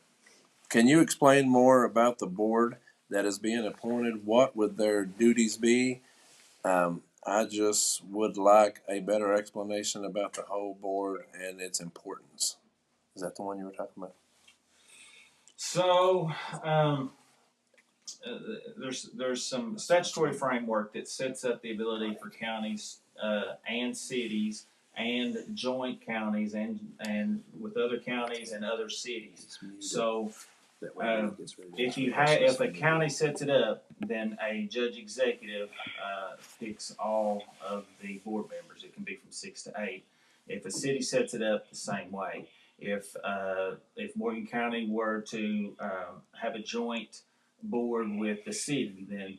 Speaker 8: Can you explain more about the board that is being appointed? What would their duties be? I just would like a better explanation about the whole board and its importance. Is that the one you were talking about?
Speaker 1: So, there's some statutory framework that sets up the ability for counties and cities and joint counties and with other counties and other cities. So, if a county sets it up, then a judge executive picks all of the board members. It can be from 6 to 8. If a city sets it up, the same way. If Morgan County were to have a joint board with the city, then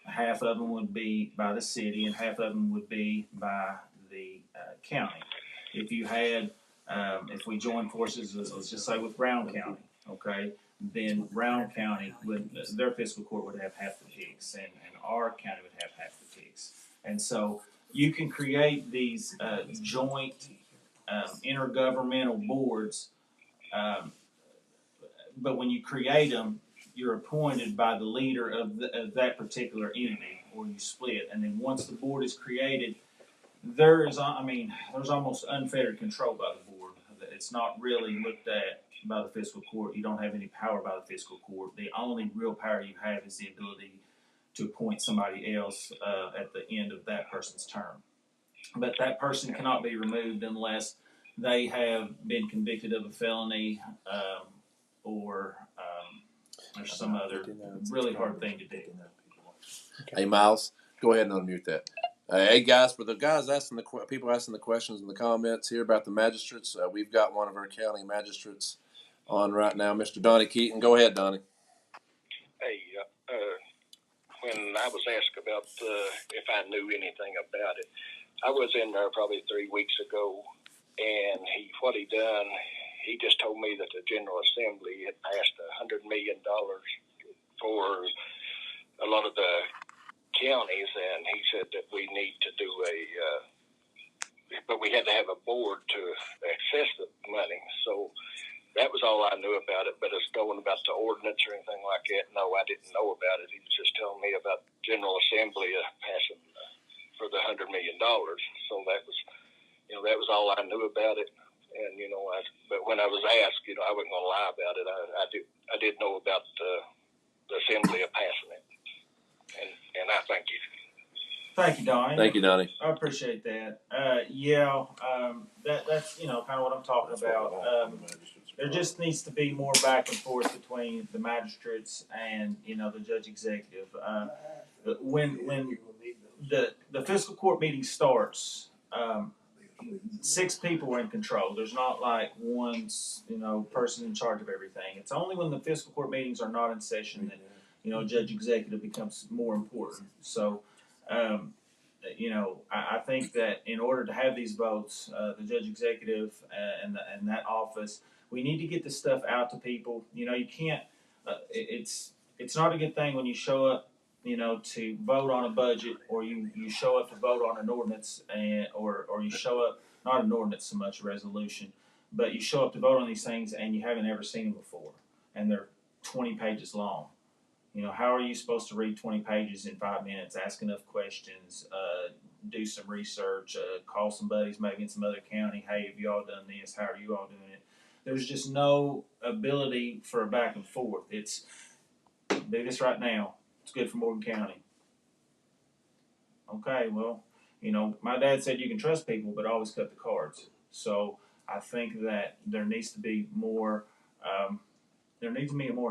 Speaker 1: half of them would be by the city and half of them would be by the county. If you had, if we join forces, let's just say with Brown County, okay, then Brown County their fiscal court would have half the picks, and our county would have half the picks. And so you can create these joint intergovernmental boards, but when you create them, you're appointed by the leader of that particular entity, or you split. And then once the board is created, there's almost unfettered control by the board. It's not really looked at by the fiscal court. You don't have any power by the fiscal court. The only real power you have is the ability to appoint somebody else at the end of that person's term. But that person cannot be removed unless they have been convicted of a felony or there's some other really hard thing to do.
Speaker 8: Hey, Myles, go ahead and unmute that. Hey, guys, for the guys asking people asking the questions in the comments here about the magistrates, we've got one of our county magistrates on right now, Mr. Donnie Keaton. Go ahead, Donnie.
Speaker 9: Hey, when I was asked about if I knew anything about it, I was in there probably 3 weeks ago, and what he done, he just told me that the General Assembly had passed $100 million for a lot of the counties, and he said that we need to do but we had to have a board to access the money. So that was all I knew about it. But as going about the ordinance or anything like that, no, I didn't know about it. He was just telling me about General Assembly passing for the $100 million. So that was all I knew about it. And but when I was asked, I wasn't going to lie about it. I did know about the Assembly of passing it. And I thank you.
Speaker 1: Thank you, Donnie.
Speaker 8: Thank you, Donnie.
Speaker 1: I appreciate that. That's kind of what I'm talking about. There just needs to be more back and forth between the magistrates and the judge executive. When the fiscal court meeting starts, 6 people are in control. There's not like one person in charge of everything. It's only when the fiscal court meetings are not in session that judge executive becomes more important. So. I think that in order to have these votes, the judge executive and that office, we need to get this stuff out to people. You can't. It's not a good thing when you show up, to vote on a budget, or you show up to vote on an ordinance, or you show up not an ordinance so much a resolution, but you show up to vote on these things and you haven't ever seen them before, and they're 20 pages long. How are you supposed to read 20 pages in 5 minutes, ask enough questions, do some research, call some buddies maybe in some other county, hey, have you all done this? How are you all doing it? There's just no ability for a back and forth. It's, do this right now. It's good for Morgan County. Okay, well, my dad said you can trust people, but always cut the cards. So I think that there needs to be more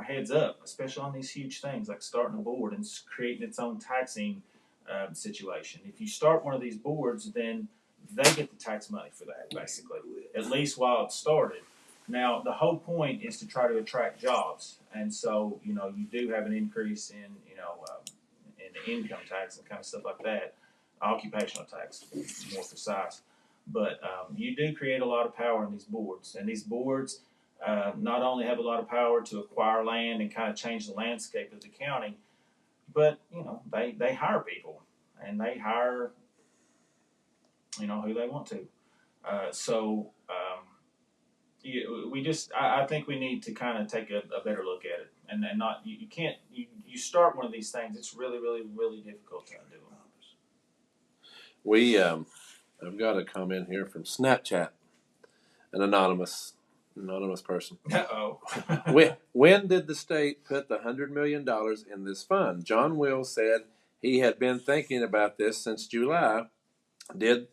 Speaker 1: heads up, especially on these huge things like starting a board and creating its own taxing situation. If you start one of these boards, then they get the tax money for that, basically, at least while it's started. Now, the whole point is to try to attract jobs, and so you do have an increase in in the income tax and kind of stuff like that, occupational tax, to be more precise. But you do create a lot of power in these boards, and these boards not only have a lot of power to acquire land and kind of change the landscape of the county, but they hire people, and they hire who they want to. I think we need to kind of take a better look at it, and not you can't you start one of these things. It's really really really difficult to undo.
Speaker 8: I've got a comment here from Snapchat, an anonymous person.
Speaker 1: Uh-oh.
Speaker 8: When did the state put the $100 million in this fund? John Will said he had been thinking about this since July. Did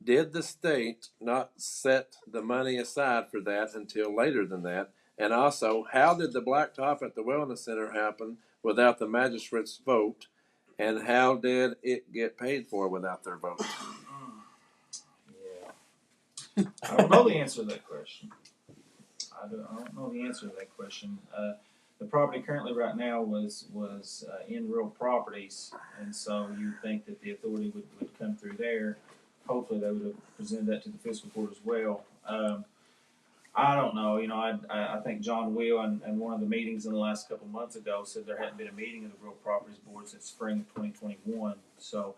Speaker 8: the state not set the money aside for that until later than that? And also, how did the blacktop at the Wellness Center happen without the magistrates' vote? And how did it get paid for without their vote?
Speaker 1: Yeah. I don't know the answer to that question. I don't know the answer to that question. The property currently right now was in real properties, and so you'd think that the authority would come through there. Hopefully they would have presented that to the fiscal court as well. I don't know. I think John Will and one of the meetings in the last couple of months ago said there hadn't been a meeting of the real properties board since spring of 2021. So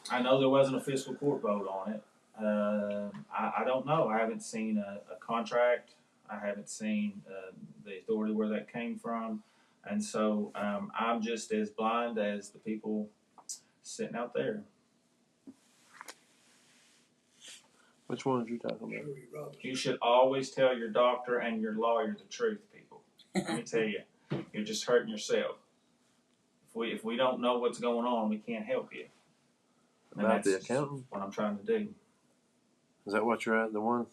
Speaker 1: I know there wasn't a fiscal court vote on it. I don't know. I haven't seen a contract. I haven't seen the authority where that came from. And so I'm just as blind as the people sitting out there.
Speaker 8: Which one are you talking about?
Speaker 1: You should always tell your doctor and your lawyer the truth, people. Let me tell you, you're just hurting yourself. If we don't know what's going on, we can't help you. And
Speaker 8: About
Speaker 1: that's
Speaker 8: the accountant?
Speaker 1: what I'm trying to do.
Speaker 8: Is that what you're at, the one?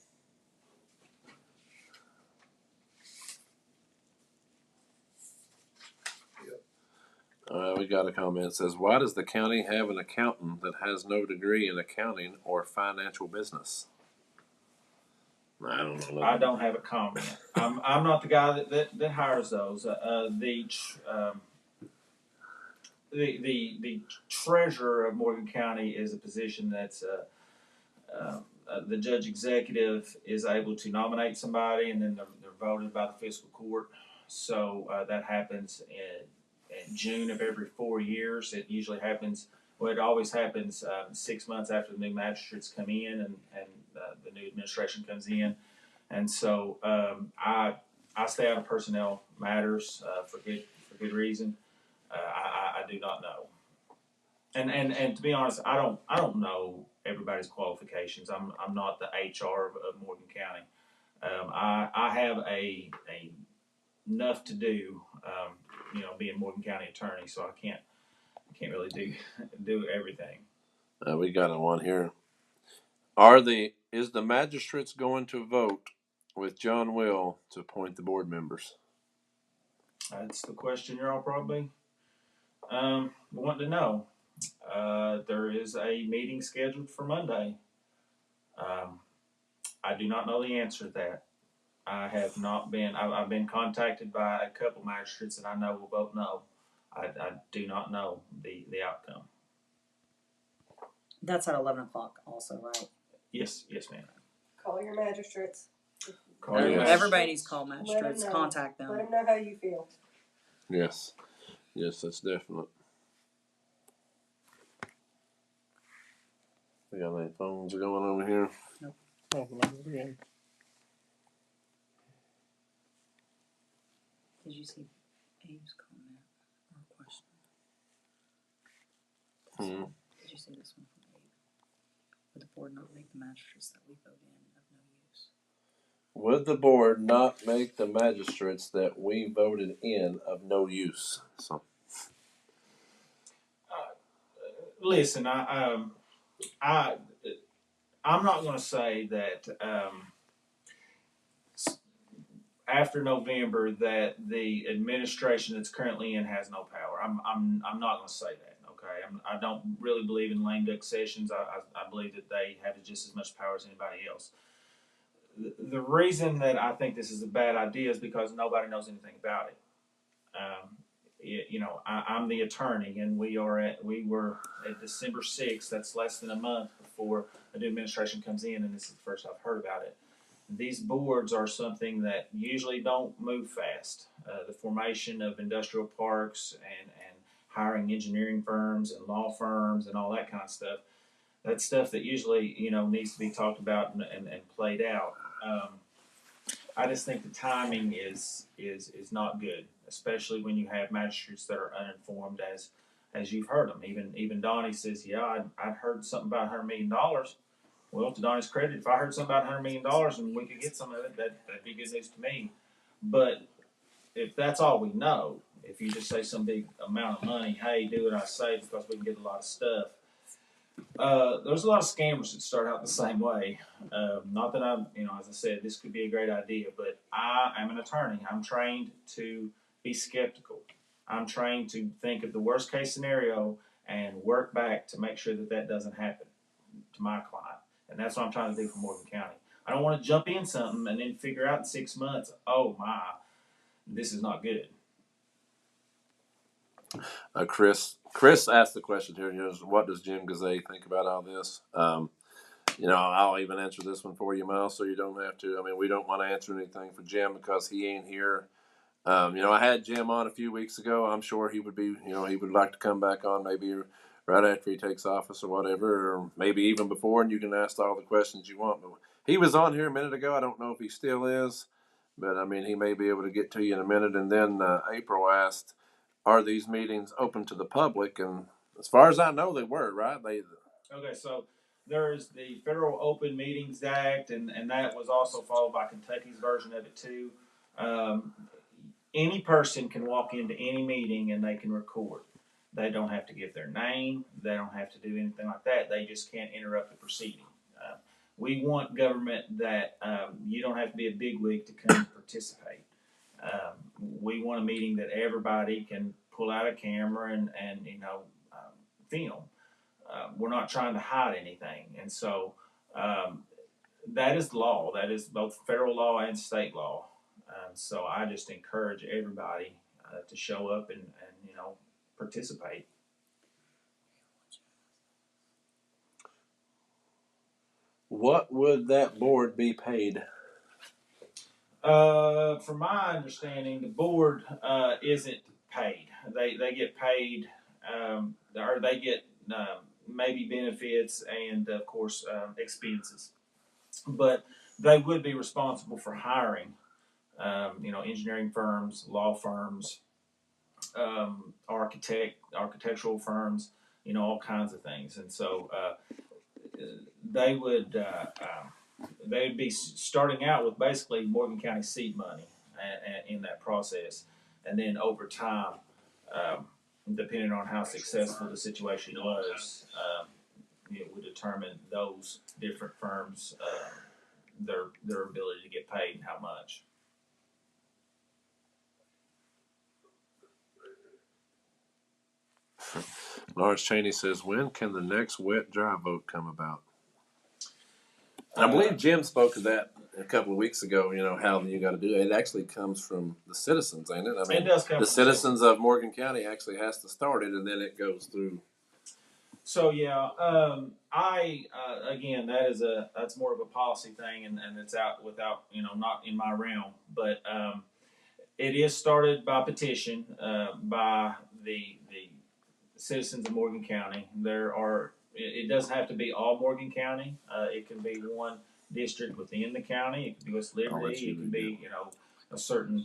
Speaker 8: We got a comment that says, why does the county have an accountant that has no degree in accounting or financial business? I don't know.
Speaker 1: I don't have a comment. I'm not the guy that hires those. The treasurer of Morgan County is a position that's the judge executive is able to nominate somebody, and then they're voted by the fiscal court. So that happens in June of every 4 years. It usually happens. Well, it always happens 6 months after the new magistrates come in and the new administration comes in. And so I stay out of personnel matters for good reason. I do not know. And to be honest, I don't know everybody's qualifications. I'm not the HR of Morgan County. I have enough to do, being Morgan County attorney, so I can't really do everything.
Speaker 8: We got one here. Is the magistrates going to vote with John Will to appoint the board members?
Speaker 1: That's the question you're all probably wanting to know. There is a meeting scheduled for Monday. I do not know the answer to that. I have not been. I've been contacted by a couple magistrates, and I know will vote no. I do not know the outcome.
Speaker 4: That's at 11 o'clock, also, right?
Speaker 1: Yes, ma'am.
Speaker 10: Call your magistrates.
Speaker 4: Everybody needs to call magistrates. Contact them.
Speaker 10: Let them know how you feel.
Speaker 8: Yes, that's definite. We got any phones going over here?
Speaker 4: Nope. Did you see Abe's comment or question? Did you see this one from Abe? Would the board not make the magistrates that we vote in of no use?
Speaker 8: Would the board not make the magistrates that we voted in of no use? So,
Speaker 1: listen, I'm not going to say that after November that the administration that's currently in has no power. I'm not going to say that. Okay, I don't really believe in lame duck sessions. I believe that they have just as much power as anybody else. The reason that I think this is a bad idea is because nobody knows anything about it. I'm the attorney, and we were at December 6th. That's less than a month before a new administration comes in, and this is the first I've heard about it. These boards are something that usually don't move fast. The formation of industrial parks and hiring engineering firms and law firms and all that kind of stuff. That's stuff that usually, needs to be talked about and played out. I just think the timing is not good, especially when you have magistrates that are uninformed, as you've heard them. Even Donnie says, yeah, I'd heard something about $100 million. Well, to Donnie's credit, if I heard something about $100 million and we could get some of it, that'd be good news to me. But if that's all we know, if you just say some big amount of money, hey, do what I say because we can get a lot of stuff. There's a lot of scammers that start out the same way. Not that I'm, as I said, this could be a great idea, but I am an attorney. I'm trained to be skeptical. I'm trained to think of the worst case scenario and work back to make sure that doesn't happen to my client. And that's what I'm trying to do for Morgan County. I don't want to jump in something and then figure out in 6 months, oh my, this is not good.
Speaker 8: Chris asked the question here, what does Jim Gazay think about all this? I'll even answer this one for you, Myles, so you don't have to. I mean, we don't want to answer anything for Jim because he ain't here. I had Jim on a few weeks ago. I'm sure he would be, he would like to come back on maybe right after he takes office or whatever, or maybe even before, and you can ask all the questions you want. But he was on here a minute ago. I don't know if he still is, but I mean, he may be able to get to you in a minute. And then April asked, are these meetings open to the public? And as far as I know, they were, right?
Speaker 1: Okay, so there's the Federal Open Meetings Act, and that was also followed by Kentucky's version of it too. Any person can walk into any meeting and they can record. They don't have to give their name. They don't have to do anything like that. They just can't interrupt the proceeding. We want government that you don't have to be a bigwig to come participate. We want a meeting that everybody can pull out a camera and film. We're not trying to hide anything, and so that is law. That is both federal law and state law. So I just encourage everybody to show up and participate.
Speaker 8: What would that board be paid?
Speaker 1: From my understanding, the board isn't paid. They get paid, or they get maybe benefits and, of course, expenses. But they would be responsible for hiring, engineering firms, law firms, architectural firms, all kinds of things. And so they'd be starting out with basically Morgan County seed money in that process. And then over time, depending on how successful the situation was, it would determine those different firms, their ability to get paid and how much.
Speaker 8: Lawrence Cheney says, when can the next wet dry vote come about? I believe Jim spoke of that a couple of weeks ago, how you got to do it. It actually comes from the citizens, ain't it? I mean,
Speaker 1: it does come
Speaker 8: the citizens of Morgan County actually has to start it, and then it goes through.
Speaker 1: So, yeah, again, that's more of a policy thing, and it's out without, not in my realm. But it is started by petition by the citizens of Morgan County. It doesn't have to be all Morgan County. It can be one district within the county. It could be West Liberty. It could be, a certain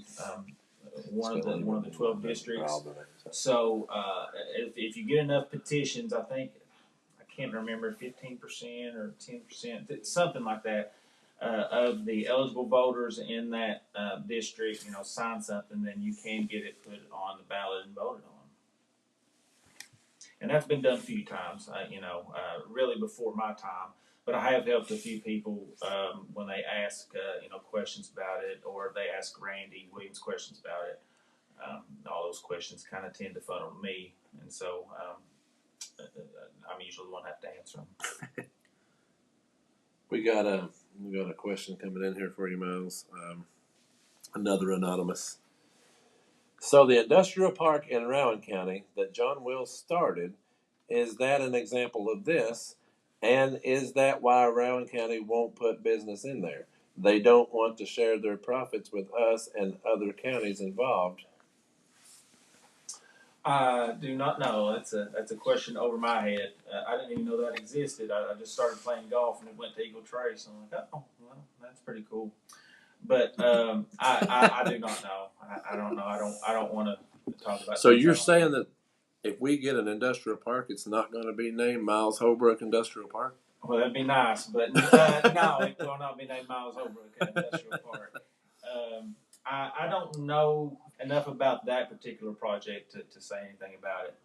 Speaker 1: one of the 12 districts. So if you get enough petitions, I can't remember 15% or 10%, something like that, of the eligible voters in that district, sign something, then you can get it put on the ballot and voted on. And that's been done a few times, really before my time. But I have helped a few people when they ask, questions about it, or they ask Randy Williams questions about it. All those questions kind of tend to funnel me, and so I'm usually the one that have to answer them.
Speaker 8: We got a question coming in here for you, Myles. Another anonymous. So the industrial park in Rowan County that John Wills started, is that an example of this? And is that why Rowan County won't put business in there? They don't want to share their profits with us and other counties involved.
Speaker 1: I do not know. That's a question over my head. I didn't even know that existed. I just started playing golf and it went to Eagle Trace. I'm like, oh, well, that's pretty cool. But I do not know. I don't know. I don't want to talk about.
Speaker 8: So you're saying that if we get an industrial park, it's not going to be named Myles Holbrook Industrial Park?
Speaker 1: Well, that'd be nice, but no, it will not be named Myles Holbrook Industrial Park. I don't know enough about that particular project to say anything about it.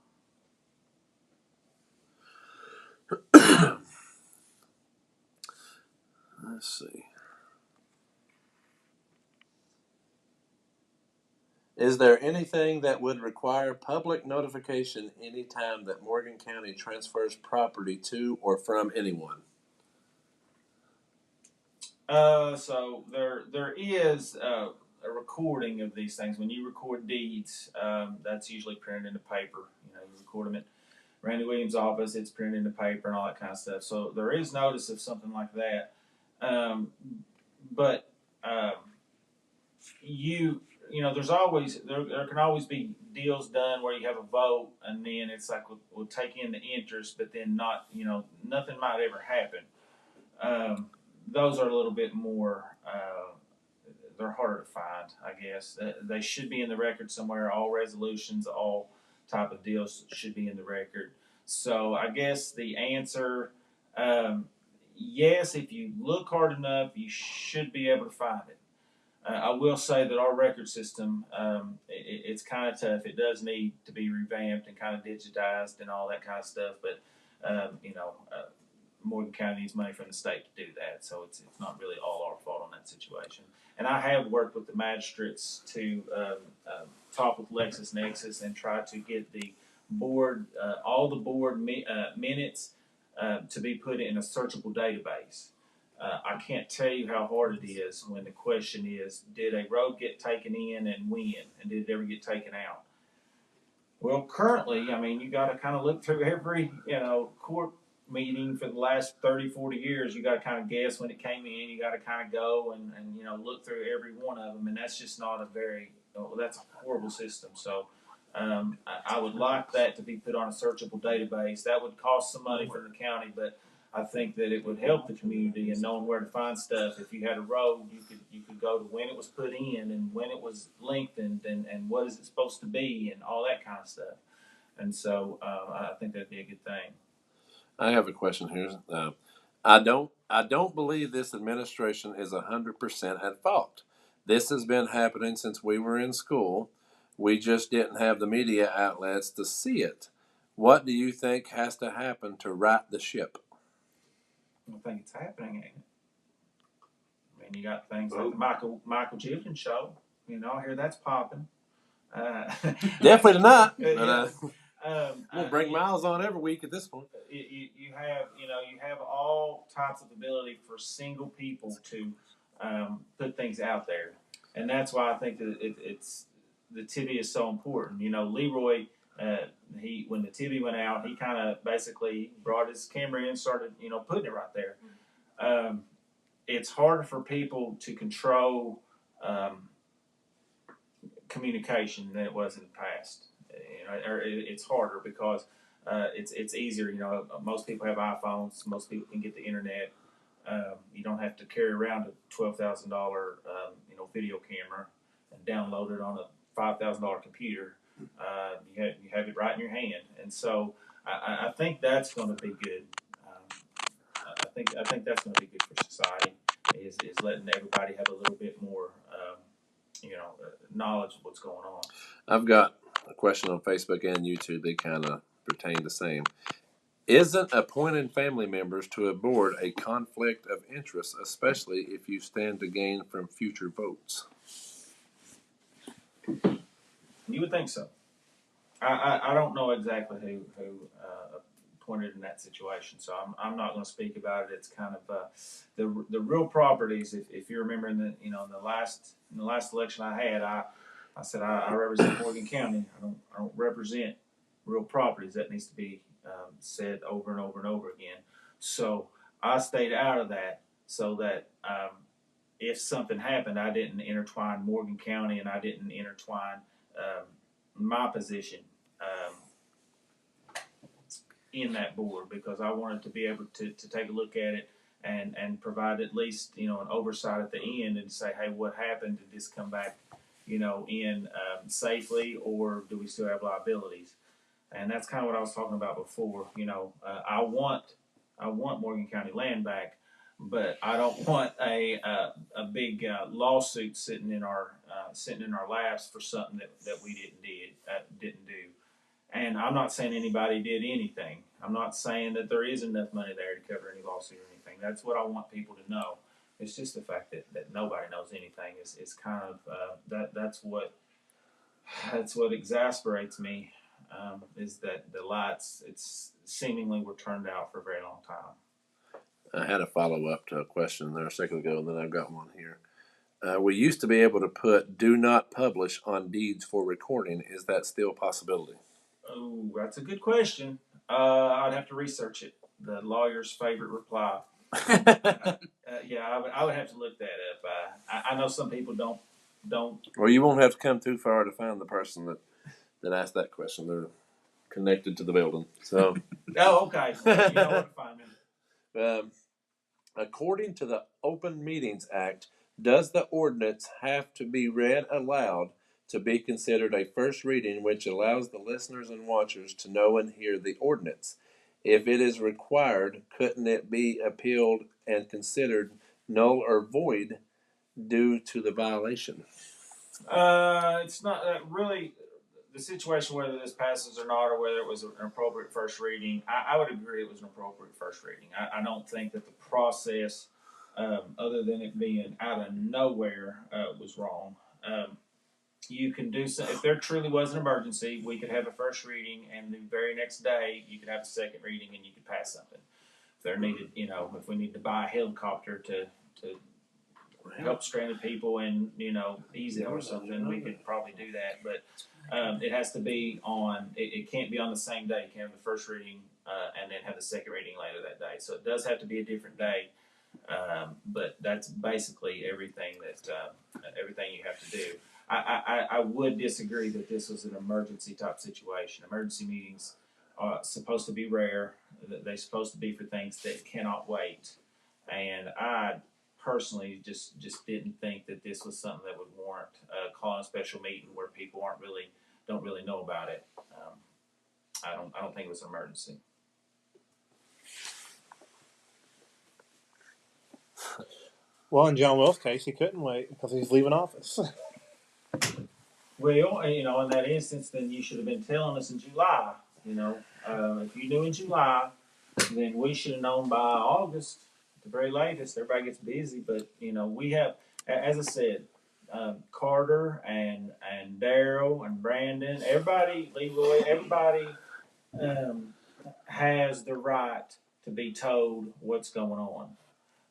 Speaker 8: Let's see. Is there anything that would require public notification anytime that Morgan County transfers property to or from anyone?
Speaker 1: So there is a recording of these things. When you record deeds, that's usually printed in the paper. You know, you record them at Randy Williams' office, it's printed in the paper and all that kind of stuff. So there is notice of something like that. But you know, there's always there can always be deals done where you have a vote and then it's like we'll take in the interest, but then not, you know, nothing might ever happen. Those are a little bit more. They're harder to find, I guess. They should be in the record somewhere. All resolutions, all type of deals should be in the record. So I guess the answer, yes, if you look hard enough, you should be able to find it. I will say that our record system, it's kind of tough. It does need to be revamped and kind of digitized and all that kind of stuff. But, you know, Morgan County needs money from the state to do that. So it's not really all our fault on that situation. And I have worked with the magistrates to talk with LexisNexis and try to get the board, all the board minutes to be put in a searchable database. I can't tell you how hard it is when the question is, did a road get taken in and when? And did it ever get taken out? Well, currently, I mean, you got to kind of look through every, you know, court meeting for the last 30, 40 years. You got to kind of guess when it came in. You got to kind of go and, you know, look through every one of them. And that's just not a very, that's a horrible system. So I would like that to be put on a searchable database. That would cost some money for the county, but I think that it would help the community in knowing where to find stuff. If you had a road, you could go to when it was put in and when it was lengthened and what is it supposed to be and all that kind of stuff. And so I think that'd be a good thing.
Speaker 8: I have a question here. I don't believe this administration is 100% at fault. This has been happening since we were in school. We just didn't have the media outlets to see it. What do you think has to happen to right the ship?
Speaker 1: I think it's happening, ain't it? I mean, you got things like the Michael Chifton show. You know, I hear that's popping.
Speaker 8: Definitely not.
Speaker 1: Yeah.
Speaker 8: We'll bring Myles on every week at this point.
Speaker 1: You have all types of ability for single people to put things out there, and that's why I think that it's the TV is so important. You know, Leroy. When the TV went out, he kind of basically brought his camera in and started, you know, putting it right there. It's harder for people to control communication than it was in the past. You know, or it's harder because it's easier. You know, most people have iPhones. Most people can get the internet. You don't have to carry around a $12,000 video camera and download it on a $5,000 computer. You have it right in your hand, and so I think that's going to be good. I think that's going to be good for society. Is letting everybody have a little bit more, knowledge of what's going on.
Speaker 8: I've got a question on Facebook and YouTube. They kind of pertain the same. Isn't appointing family members to a board a conflict of interest, especially if you stand to gain from future votes?
Speaker 1: You would think so. I don't know exactly who appointed in that situation, so I'm not going to speak about it. It's kind of the real properties. If you remember in the last election I had, I said, I represent Morgan County. I don't represent real properties. That needs to be said over and over and over again. So I stayed out of that so that if something happened, I didn't intertwine Morgan County and I didn't intertwine my position in that board, because I wanted to be able to take a look at it and provide at least, an oversight at the end and say, hey, what happened? Did this come back, in safely, or do we still have liabilities? And that's kind of what I was talking about before. I want Morgan County land back, but I don't want a big lawsuit sitting in our laps for something that we didn't do. And I'm not saying anybody did anything. I'm not saying that there is enough money there to cover any lawsuit or anything. That's what I want people to know. It's just the fact that nobody knows anything is kind of that's what exasperates me. Is that the lights seemingly were turned out for a very long time.
Speaker 8: I had a follow-up to a question there a second ago, and then I've got one here. We used to be able to put "do not publish" on deeds for recording. Is that still a possibility?
Speaker 1: Oh, that's a good question. I'd have to research it. The lawyer's favorite reply. Yeah, I would have to look that up. I know some people don't.
Speaker 8: Well, you won't have to come too far to find the person that asked that question. They're connected to the building. So.
Speaker 1: Oh, okay. Well, you know where to find them.
Speaker 8: According to the Open Meetings Act, does the ordinance have to be read aloud to be considered a first reading, which allows the listeners and watchers to know and hear the ordinance? If it is required, couldn't it be appealed and considered null or void due to the violation?
Speaker 1: It's not really the situation whether this passes or not, or whether it was an appropriate first reading. I would agree it was an appropriate first reading. I don't think that the process, other than it being out of nowhere, was wrong. You can do so if there truly was an emergency. We could have a first reading, and the very next day you could have a second reading, and you could pass something. If there needed, if we need to buy a helicopter to help stranded people in, Easy or something, we could probably do that. But it has to be on. It can't be on the same day. You can have the first reading and then have the second reading later that day. So it does have to be a different day. But that's basically everything you have to do. I would disagree that this was an emergency type situation. Emergency meetings are supposed to be rare. They're supposed to be for things that cannot wait. And I personally just didn't think that this was something that would warrant calling a special meeting where people don't really know about it. I don't think it was an emergency.
Speaker 5: Well, in John Will's case, he couldn't wait because he's leaving office.
Speaker 1: Well, in that instance, then you should have been telling us in July. If you knew in July, then we should have known by August, at the very latest. Everybody gets busy, but we have, as I said, Carter and Daryl and Brandon, everybody, Leroy, everybody has the right to be told what's going on,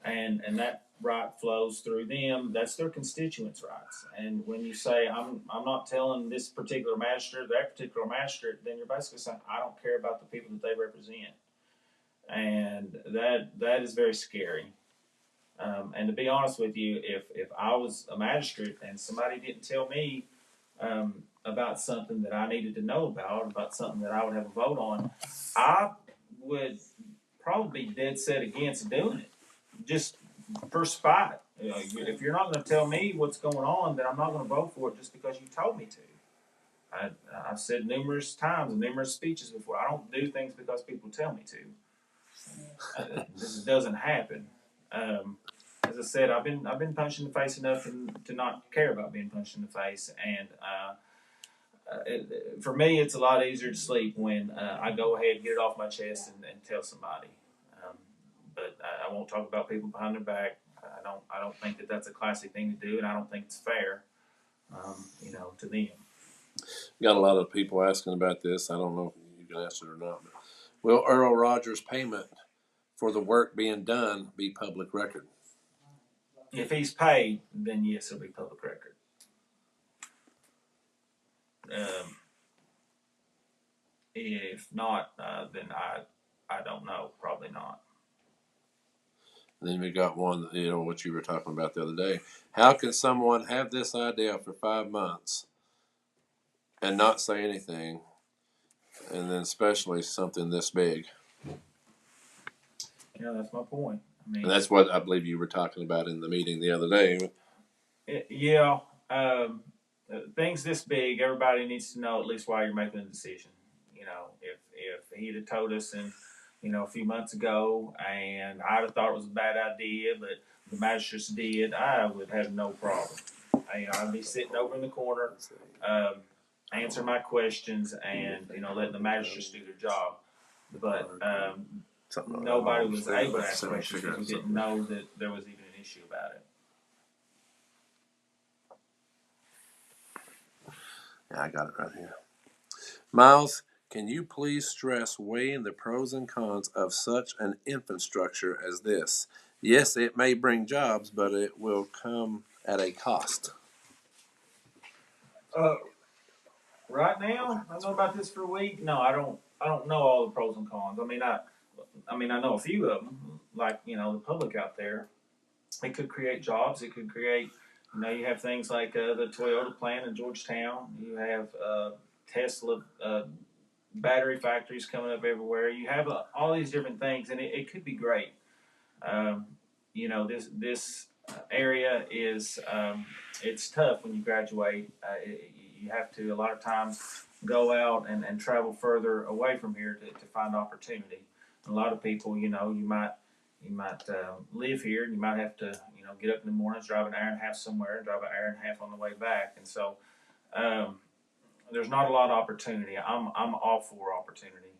Speaker 1: and that right flows through them. That's their constituents' rights. And when you say I'm not telling this particular magistrate, that particular magistrate, then you're basically saying I don't care about the people that they represent, and that is very scary. And to be honest with you, if I was a magistrate and somebody didn't tell me about something that I needed to know about something that I would have a vote on, I would probably be dead set against doing it, just for spite. If you're not going to tell me what's going on, then I'm not going to vote for it just because you told me to. I've said numerous times in numerous speeches before, I don't do things because people tell me to. This doesn't happen. As I said, I've been punched in the face enough to not care about being punched in the face, and for me, it's a lot easier to sleep when I go ahead and get it off my chest and tell somebody. But I won't talk about people behind their back. I don't think that that's a classy thing to do, and I don't think it's fair, to them.
Speaker 8: Got a lot of people asking about this. I don't know if you can answer it or not. But will Earl Rogers' payment for the work being done be public record?
Speaker 1: If he's paid, then yes, it'll be public record. If not, then I don't know. Probably not.
Speaker 8: And then we got one, what you were talking about the other day. How can someone have this idea for 5 months and not say anything, and then especially something this big?
Speaker 1: Yeah, that's my point. I mean,
Speaker 8: And that's what I believe you were talking about in the meeting the other day.
Speaker 1: yeah, things this big, everybody needs to know at least why you're making a decision. If he'd have told us a few months ago, and I'd have thought it was a bad idea, but the magistrates did, I would have no problem. I'd be sitting over in the corner, answer my questions, and letting the magistrates do their job. But nobody was able to ask questions because we didn't know that there was even an issue about it.
Speaker 8: Yeah, I got it right here. Myles, can you please stress weighing the pros and cons of such an infrastructure as this? Yes, it may bring jobs, but it will come at a cost.
Speaker 1: Right now, I know about this for a week. No, I don't. I don't know all the pros and cons. I mean, I know a few of them. Like the public out there, it could create jobs. It could create. You have things like the Toyota plant in Georgetown. You have Tesla battery factories coming up everywhere. You have all these different things, and it could be great. Um, this area is it's tough when you graduate. You have to a lot of times go out and travel further away from here to find opportunity. A lot of people, you might live here, and you might have to get up in the mornings, drive an hour and a half somewhere, and drive an hour and a half on the way back, and so there's not a lot of opportunity. I'm all for opportunity.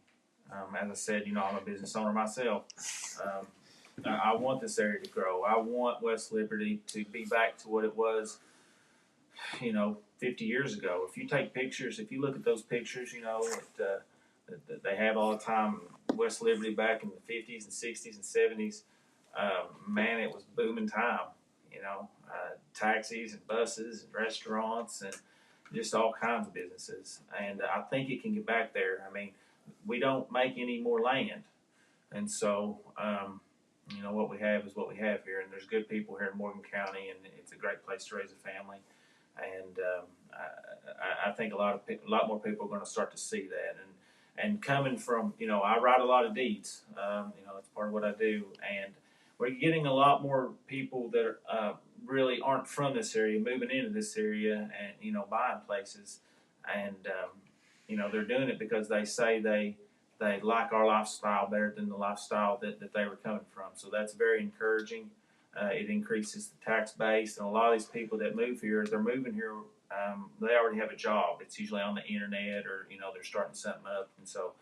Speaker 1: As I said, I'm a business owner myself. I want this area to grow. I want West Liberty to be back to what it was, 50 years ago. If you take pictures, if you look at those pictures, that they have all the time, West Liberty back in the 50s and 60s and 70s, man, it was booming time. Taxis and buses and restaurants and just all kinds of businesses. And I think it can get back there. I mean, we don't make any more land. And so, what we have is what we have here, and there's good people here in Morgan County, and it's a great place to raise a family. And I think a lot more people are going to start to see that. And coming from, I write a lot of deeds. It's part of what I do, and we're getting a lot more people that really aren't from this area moving into this area and buying places, and they're doing it because they say they like our lifestyle better than the lifestyle that they were coming from. So that's very encouraging. It increases the tax base, and a lot of these people that move here, they're moving here. They already have a job. It's usually on the internet, or they're starting something up, and so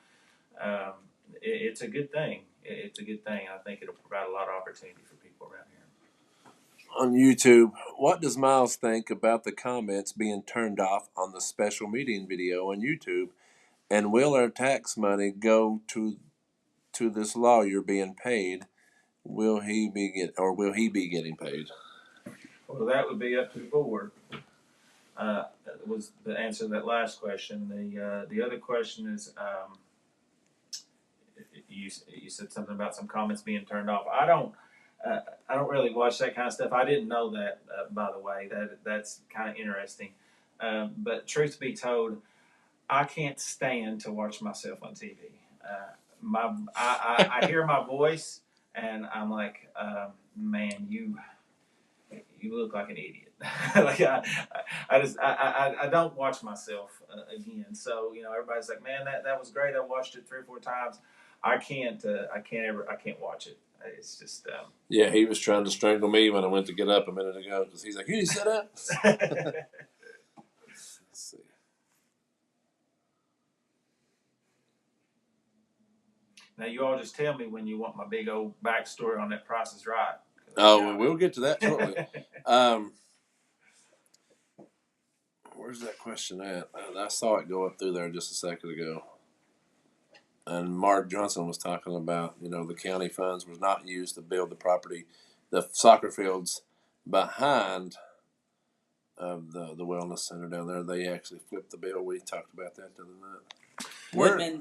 Speaker 1: it's a good thing. It's a good thing. I think it'll provide a lot of opportunity for people around here.
Speaker 8: On YouTube, what does Myles think about the comments being turned off on the special meeting video on YouTube? And will our tax money go to this lawyer being paid? Will he be getting paid?
Speaker 1: Well, that would be up to the board. That was the answer to that last question. The other question is, you said something about some comments being turned off. I don't really watch that kind of stuff. I didn't know that, by the way. That's kind of interesting. But truth be told, I can't stand to watch myself on TV. I hear my voice, and I'm like, man, you look like an idiot. Like I don't watch myself again. So everybody's like, man, that was great. I watched it 3 or 4 times. I can't watch it. It's just.
Speaker 8: Yeah, he was trying to strangle me when I went to get up a minute ago because he's like, "You need to sit up." Let's see.
Speaker 1: Now you all just tell me when you want my big old backstory on that Price is Right.
Speaker 8: Oh, we'll get to that shortly. Where's that question at? I saw it go up through there just a second ago. And Mark Johnson was talking about, the county funds was not used to build the property, the soccer fields behind of the wellness center down there. They actually flipped the bill. We talked about that the other night.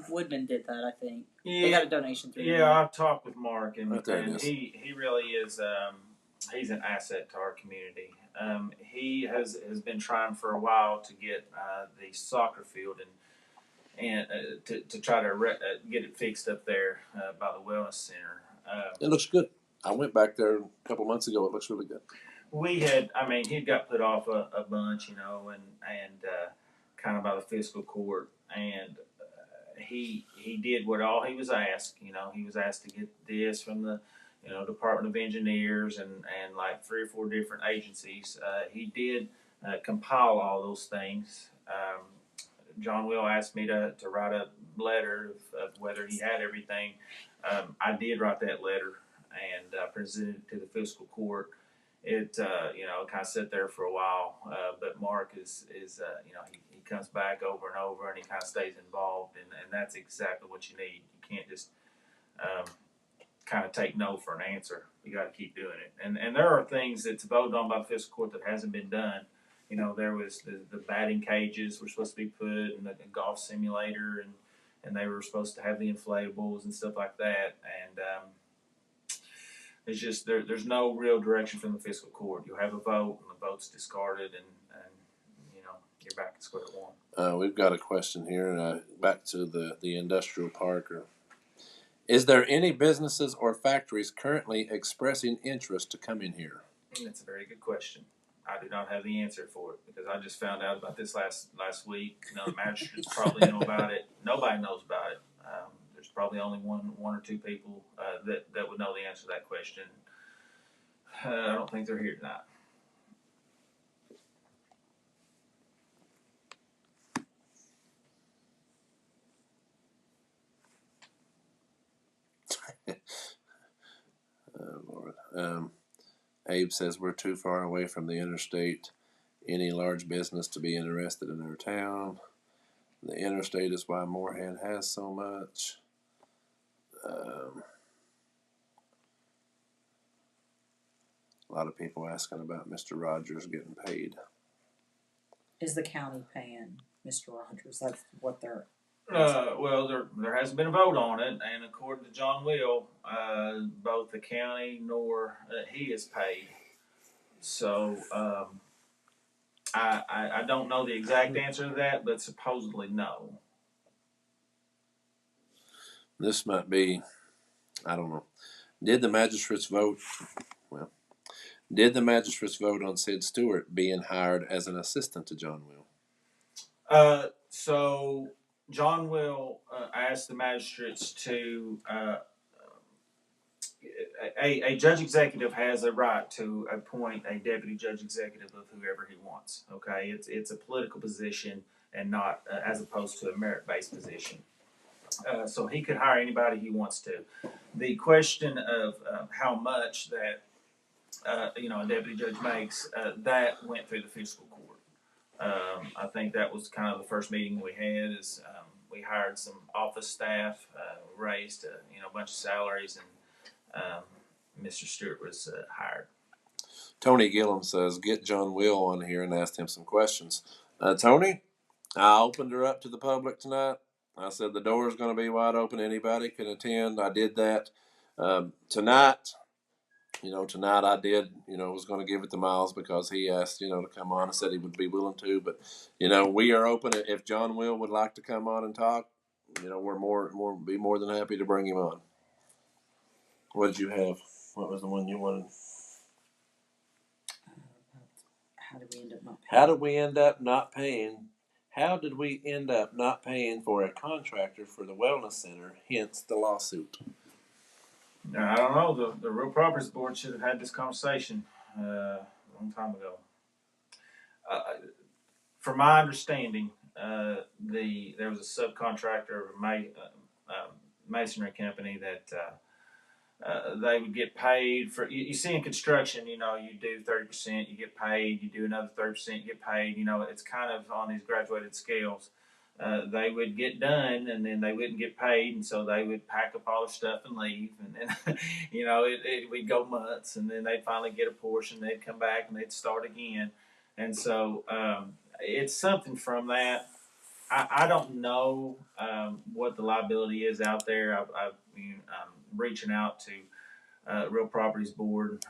Speaker 4: Woodman did that, I think.
Speaker 1: Yeah,
Speaker 4: they got a donation through.
Speaker 1: Yeah, I've talked with Mark, and,
Speaker 8: Right there it
Speaker 1: and
Speaker 8: is.
Speaker 1: he really is. He's an asset to our community. He has been trying for a while to get the soccer field and to try to get it fixed up there by the wellness center.
Speaker 8: It looks good. I went back there a couple months ago. It looks really good.
Speaker 1: He'd got put off a bunch, and kind of by the fiscal court, and he did what all he was asked. He was asked to get this from the Department of Engineers and like 3 or 4 different agencies. He did compile all those things. John Will asked me to write a letter of whether he had everything. I did write that letter and presented it to the fiscal court. It kind of sat there for a while, but Mark is he comes back over and over, and he kind of stays involved, and that's exactly what you need. You can't just kind of take no for an answer. You got to keep doing it, and there are things that's voted on by the fiscal court that hasn't been done. There was the batting cages were supposed to be put, and the golf simulator, and they were supposed to have the inflatables and stuff like that, and it's just there's no real direction from the fiscal court. You'll have a vote, and the vote's discarded, and you're back to square one.
Speaker 8: We've got a question here, back to the industrial park. Is there any businesses or factories currently expressing interest to come in here?
Speaker 1: That's a very good question. I do not have the answer for it because I just found out about this last week. The magistrates probably know about it. Nobody knows about it. There's probably only one or two people that would know the answer to that question. I don't think they're here tonight.
Speaker 8: Lord. Abe says we're too far away from the interstate. Any large business to be interested in our town. The interstate is why Moorhead has so much. A lot of people asking about Mr. Rogers getting paid.
Speaker 4: Is the county paying Mr. Rogers? That's what they're.
Speaker 1: Well, there hasn't been a vote on it, and according to John Will, both the county nor he is paid. So I don't know the exact answer to that, but supposedly no.
Speaker 8: This might be, I don't know. Did the magistrates vote on Sid Stewart being hired as an assistant to John Will?
Speaker 1: So John Will asked the magistrates to a judge executive has a right to appoint a deputy judge executive of whoever he wants. Okay, it's a political position and not as opposed to a merit-based position. So he could hire anybody he wants to. The question of how much that a deputy judge makes, that went through the fiscal court. I think that was kind of the first meeting we had. We hired some office staff, raised a bunch of salaries, and Mr. Stewart was hired.
Speaker 8: Tony Gillum says, get John Will on here and ask him some questions. Tony, I opened her up to the public tonight. I said the door is going to be wide open. Anybody can attend. I did that. Tonight I did, was going to give it to Myles because he asked, to come on. I said he would be willing to, but, we are open. If John Will would like to come on and talk, we're be more than happy to bring him on. What did you have? What was the one you wanted?
Speaker 4: How did we end up not paying?
Speaker 8: How did we end up not paying? How did we end up not paying for a contractor for the wellness center, hence the lawsuit?
Speaker 1: Now, I don't know. The Real Properties Board should have had this conversation a long time ago. From my understanding, there was a subcontractor of a masonry company that they would get paid for. You see in construction, you do 30%, you get paid. You do another 30%, you get paid. It's kind of on these graduated scales. They would get done, and then they wouldn't get paid, and so they would pack up all their stuff and leave. And then, we'd go months, and then they'd finally get a portion. They'd come back, and they'd start again. And so it's something from that. I don't know what the liability is out there. I'm reaching out to Real Properties Board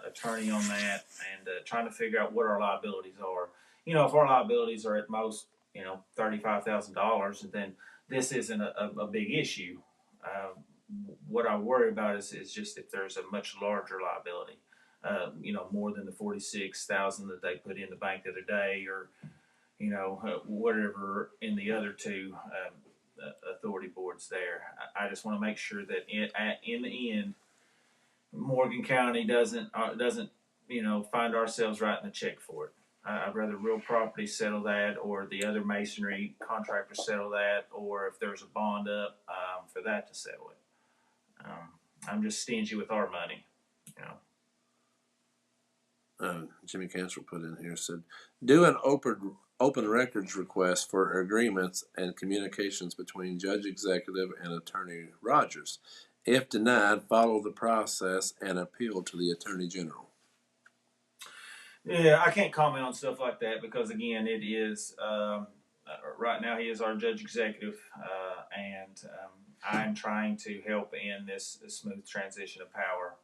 Speaker 1: attorney on that and trying to figure out what our liabilities are. If our liabilities are at most, $35,000, then this isn't a big issue. What I worry about is just if there's a much larger liability, more than the 46,000 that they put in the bank the other day, or whatever in the other two authority boards there. I just want to make sure that in the end, Morgan County doesn't find ourselves writing a check for it. I'd rather Real Property settle that, or the other masonry contractor settle that, or if there's a bond up, for that to settle it. I'm just stingy with our money.
Speaker 8: Jimmy Cantrell put in here, said, do an open records request for agreements and communications between Judge Executive and Attorney Rogers. If denied, follow the process and appeal to the Attorney General.
Speaker 1: Yeah, I can't comment on stuff like that because, again, it is right now he is our Judge Executive, and I'm trying to help in this smooth transition of power.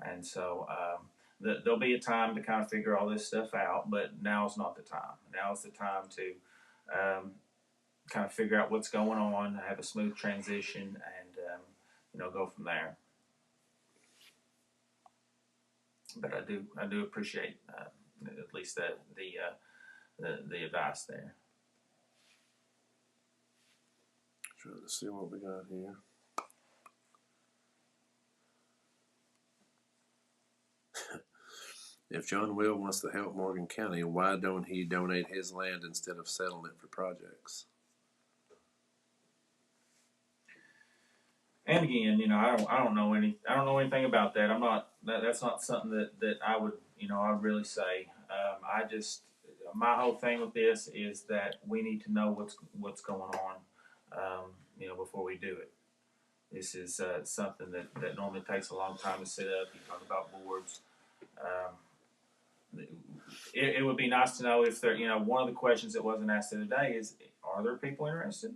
Speaker 1: And so there'll be a time to kind of figure all this stuff out, but now's not the time. Now's the time to kind of figure out what's going on, have a smooth transition, and go from there. But I do appreciate at least the advice there.
Speaker 8: Trying to see what we got here. If John Will wants to help Morgan County, why don't he donate his land instead of selling it for projects?
Speaker 1: And again, I don't know anything about that. I'm not. That's not something that I would I'd really say. My whole thing with this is that we need to know what's going on, before we do it. This is something that normally takes a long time to set up. You talk about boards. It would be nice to know if there. One of the questions that wasn't asked the other day is, are there people interested?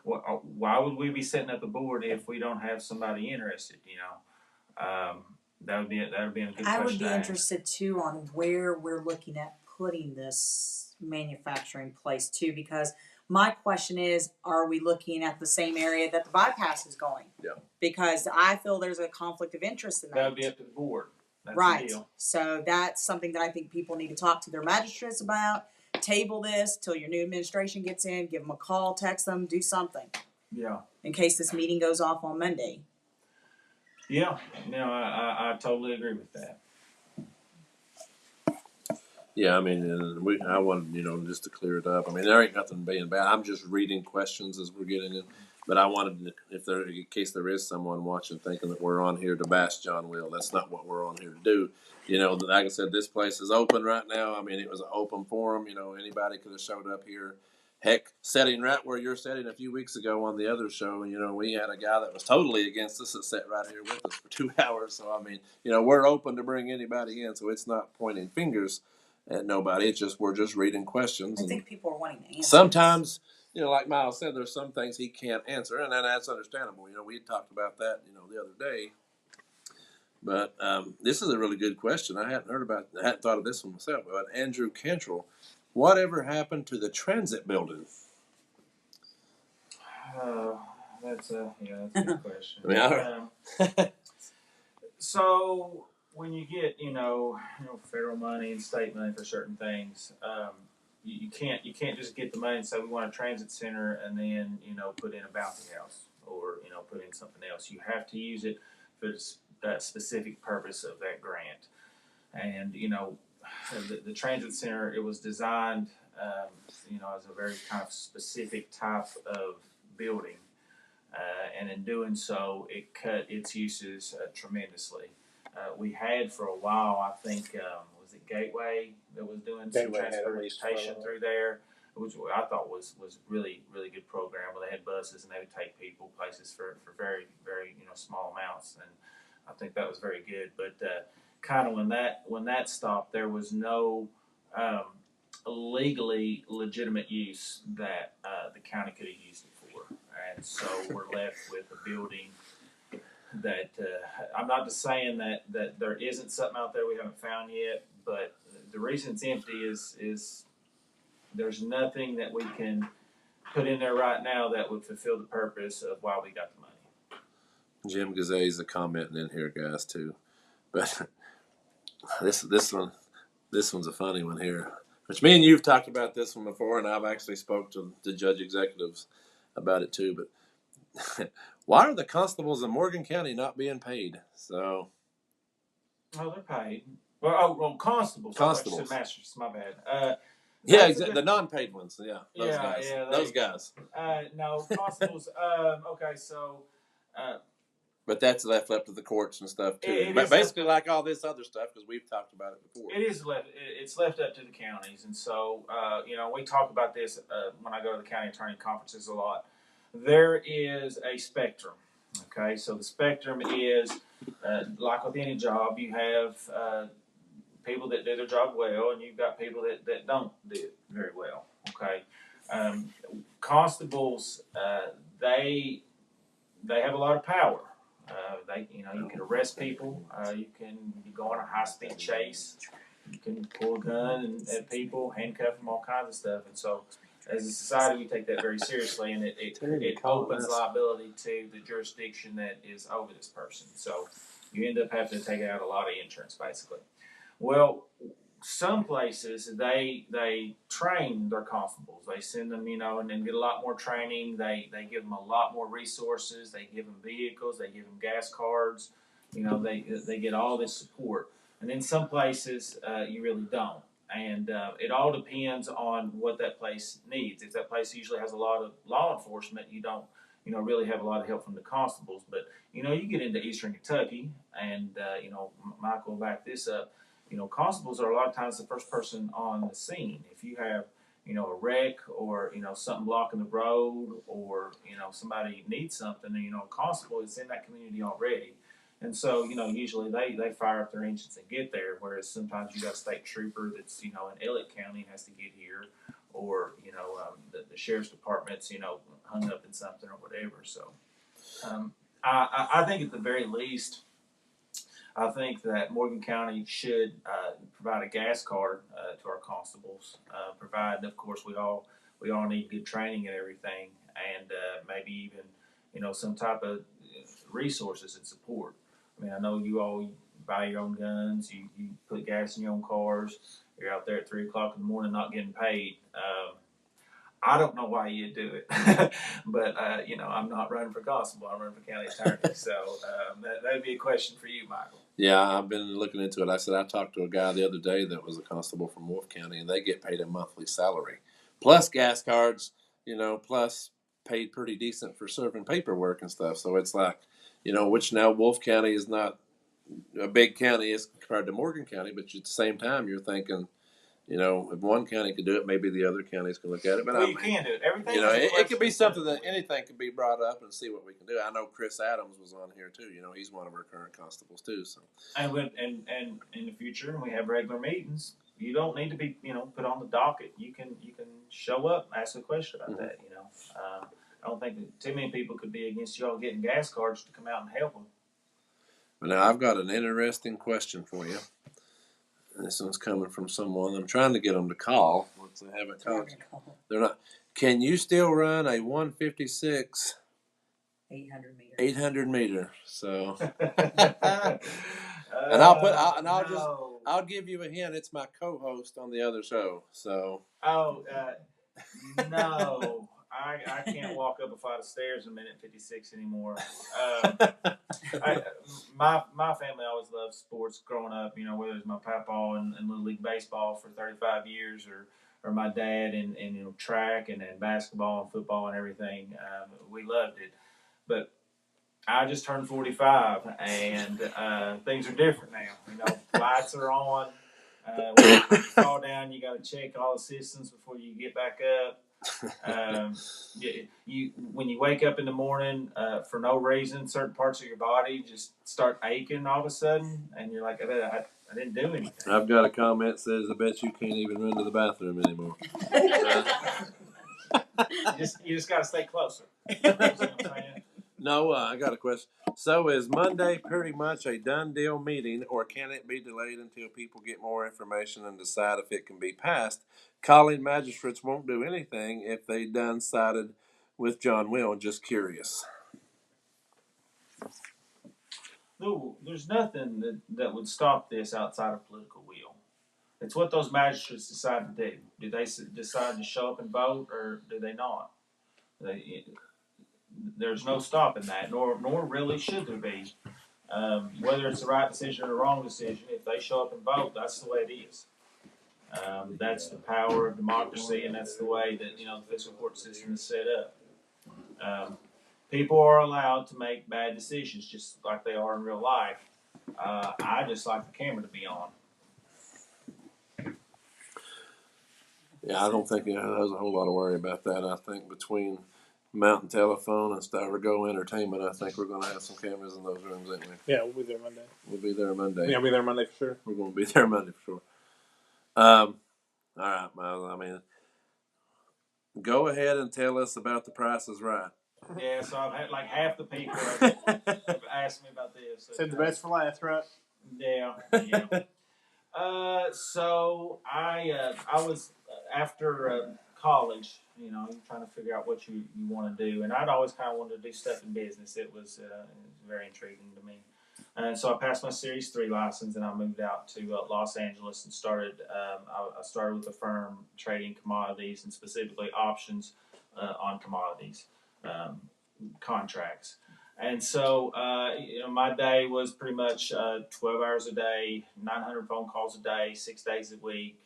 Speaker 1: Why would we be setting up a board if we don't have somebody interested? That would be a good question.
Speaker 4: I would be interested too on where we're looking at putting this manufacturing place too, because my question is, are we looking at the same area that the bypass is going?
Speaker 8: Yeah.
Speaker 4: Because I feel there's a conflict of interest in that.
Speaker 1: That would be up to the board. That's
Speaker 4: right.
Speaker 1: The deal.
Speaker 4: So that's something that I think people need to talk to their magistrates about. Table this till your new administration gets in. Give them a call, text them, do something.
Speaker 1: Yeah.
Speaker 4: In case this meeting goes off on Monday.
Speaker 1: Yeah. I totally agree with that.
Speaker 8: Yeah, I mean, I wanted, just to clear it up. I mean, there ain't nothing being bad. I'm just reading questions as we're getting in. But I wanted, in case there is someone watching thinking that we're on here to bash John Will, that's not what we're on here to do. Like I said, this place is open right now. I mean, it was an open forum. Anybody could have showed up here. Heck, sitting right where you're sitting a few weeks ago on the other show, we had a guy that was totally against us that sat right here with us for 2 hours. So, I mean, we're open to bring anybody in. So it's not pointing fingers at nobody. It's just, we're just reading questions.
Speaker 4: I think people are wanting answers.
Speaker 8: Sometimes, like Myles said, there's some things he can't answer, and that's understandable. We had talked about that, the other day. But this is a really good question. I hadn't thought of this one myself. But Andrew Cantrell, whatever happened to the transit building?
Speaker 1: That's a good question.
Speaker 8: I mean,
Speaker 1: so when you get federal money and state money for certain things, you can't just get the money and say we want a transit center and then put in a bouncy house or put in something else. You have to use it for that specific purpose of that grant. And the transit center, it was designed as a very kind of specific type of building, and in doing so, it cut its uses tremendously. We had for a while, I think, was it Gateway that was doing some transportation through there, which I thought was really, really good program where they had buses and they would take people places for very, very small amounts, and I think that was very good. But kind of when that stopped, there was no legally legitimate use that the county could have used it for. And so we're left with a building that I'm not just saying that there isn't something out there we haven't found yet, but the reason it's empty is there's nothing that we can put in there right now that would fulfill the purpose of why we got the money.
Speaker 8: Jim Gazette's a commenting in here, guys, too. But this one's a funny one here. Which me and you've talked about this one before, and I've actually spoke to the judge executives about it too. But why are the constables in Morgan County not being paid? So,
Speaker 1: they're paid. Well, constables.
Speaker 8: Constables.
Speaker 1: Masters. My bad.
Speaker 8: Yeah, exactly. The non-paid ones. Yeah, those guys.
Speaker 1: Yeah,
Speaker 8: those guys.
Speaker 1: No, constables. Okay, so.
Speaker 8: But that's left up to the courts and stuff too. But basically, like all this other stuff, because we've talked about it before.
Speaker 1: It's left up to the counties, and so we talk about this when I go to the county attorney conferences a lot. There is a spectrum. Okay, so the spectrum is like with any job, you have people that do their job well, and you've got people that don't do it very well. Okay, constables they have a lot of power. You can arrest people. You go on a high-speed chase. You can pull a gun at people, handcuff them, all kinds of stuff. And so, as a society, we take that very seriously, and it opens liability to the jurisdiction that is over this person. So, you end up having to take out a lot of insurance, basically. Well, some places they train their constables. They send them, and then get a lot more training. They give them a lot more resources. They give them vehicles. They give them gas cards. They get all this support. And then some places you really don't. And it all depends on what that place needs. If that place usually has a lot of law enforcement, you don't really have a lot of help from the constables. But you get into Eastern Kentucky, and Michael will back this up. Constables are a lot of times the first person on the scene. If you have, a wreck or, something blocking the road or, somebody needs something, a constable is in that community already. And so, usually they fire up their engines and get there, whereas sometimes you got a state trooper that's, in Elliott County has to get here, or, the sheriff's department's, hung up in something or whatever. So I think at the very least, I think that Morgan County should provide a gas card to our constables, provided, of course, we all need good training and everything, and maybe even some type of resources and support. I mean, I know you all buy your own guns, you put gas in your own cars, you're out there at 3 o'clock in the morning not getting paid. I don't know why you do it, but I'm not running for constable. I'm running for county attorney. So that'd be a question for you, Michael.
Speaker 8: Yeah, I've been looking into it. I talked to a guy the other day that was a constable from Wolf County, and they get paid a monthly salary, plus gas cards, plus paid pretty decent for serving paperwork and stuff. So it's like, which now Wolf County is not a big county as compared to Morgan County, but at the same time, you're thinking, if one county could do it, maybe the other counties can look at it. But
Speaker 1: you can do it. Everything.
Speaker 8: It could be something that anything could be brought up and see what we can do. I know Chris Adams was on here too. He's one of our current constables too. So.
Speaker 1: And in the future, when we have regular meetings, you don't need to be put on the docket. You can show up, ask a question about that. I don't think that too many people could be against y'all getting gas cards to come out and help them.
Speaker 8: But now I've got an interesting question for you. This one's coming from someone. I'm trying to get them to call. Once they haven't called, they're not. Can you still run a 156
Speaker 10: 800 meter?
Speaker 8: 800 meter. So, I'll give you a hint. It's my co-host on the other show. So.
Speaker 1: No. I can't walk up a flight of stairs in a minute 56 anymore. My family always loved sports growing up, whether it's my papa in Little League Baseball for 35 years or my dad in track and basketball and football and everything. We loved it. But I just turned 45 and things are different now. Lights are on. When you fall down, you got to check all the systems before you get back up. When you wake up in the morning for no reason, certain parts of your body just start aching all of a sudden, and you're like, I didn't do anything.
Speaker 8: I've got a comment that says, I bet you can't even run to the bathroom anymore.
Speaker 1: You just got to stay closer. You know what I'm saying?
Speaker 8: No, I got a question. So is Monday pretty much a done deal meeting, or can it be delayed until people get more information and decide if it can be passed? Calling magistrates won't do anything if they done sided with John Will. Just curious.
Speaker 1: No, there's nothing that would stop this outside of political will. It's what those magistrates decide to do. Do they decide to show up and vote, or do they not? There's no stopping that, nor really should there be. Whether it's the right decision or the wrong decision, if they show up and vote, that's the way it is. That's the power of democracy, and that's the way that the fiscal court system is set up. People are allowed to make bad decisions, just like they are in real life. I just like the camera to be on.
Speaker 8: Yeah, I don't think there's a whole lot of worry about that. I think between Mountain Telephone and Styvergo Entertainment, I think we're going to have some cameras in those rooms, ain't we?
Speaker 5: Yeah, we'll be there Monday.
Speaker 8: We'll be there Monday.
Speaker 5: Yeah, we'll be there Monday for sure.
Speaker 8: We're going to be there Monday for sure. All right, Myles. I mean, go ahead and tell us about The Price is Right.
Speaker 1: Yeah, so I've had like half the people have asked me about this.
Speaker 5: Said the best for last, right?
Speaker 1: Yeah. So I was after college, you're trying to figure out what you want to do, and I'd always kind of wanted to do stuff in business. It was very intriguing to me, and so I passed my Series 3 license, and I moved out to Los Angeles and started. I started with a firm trading commodities, and specifically options on commodities contracts. And so, my day was pretty much 12 hours a day, 900 phone calls a day, 6 days a week,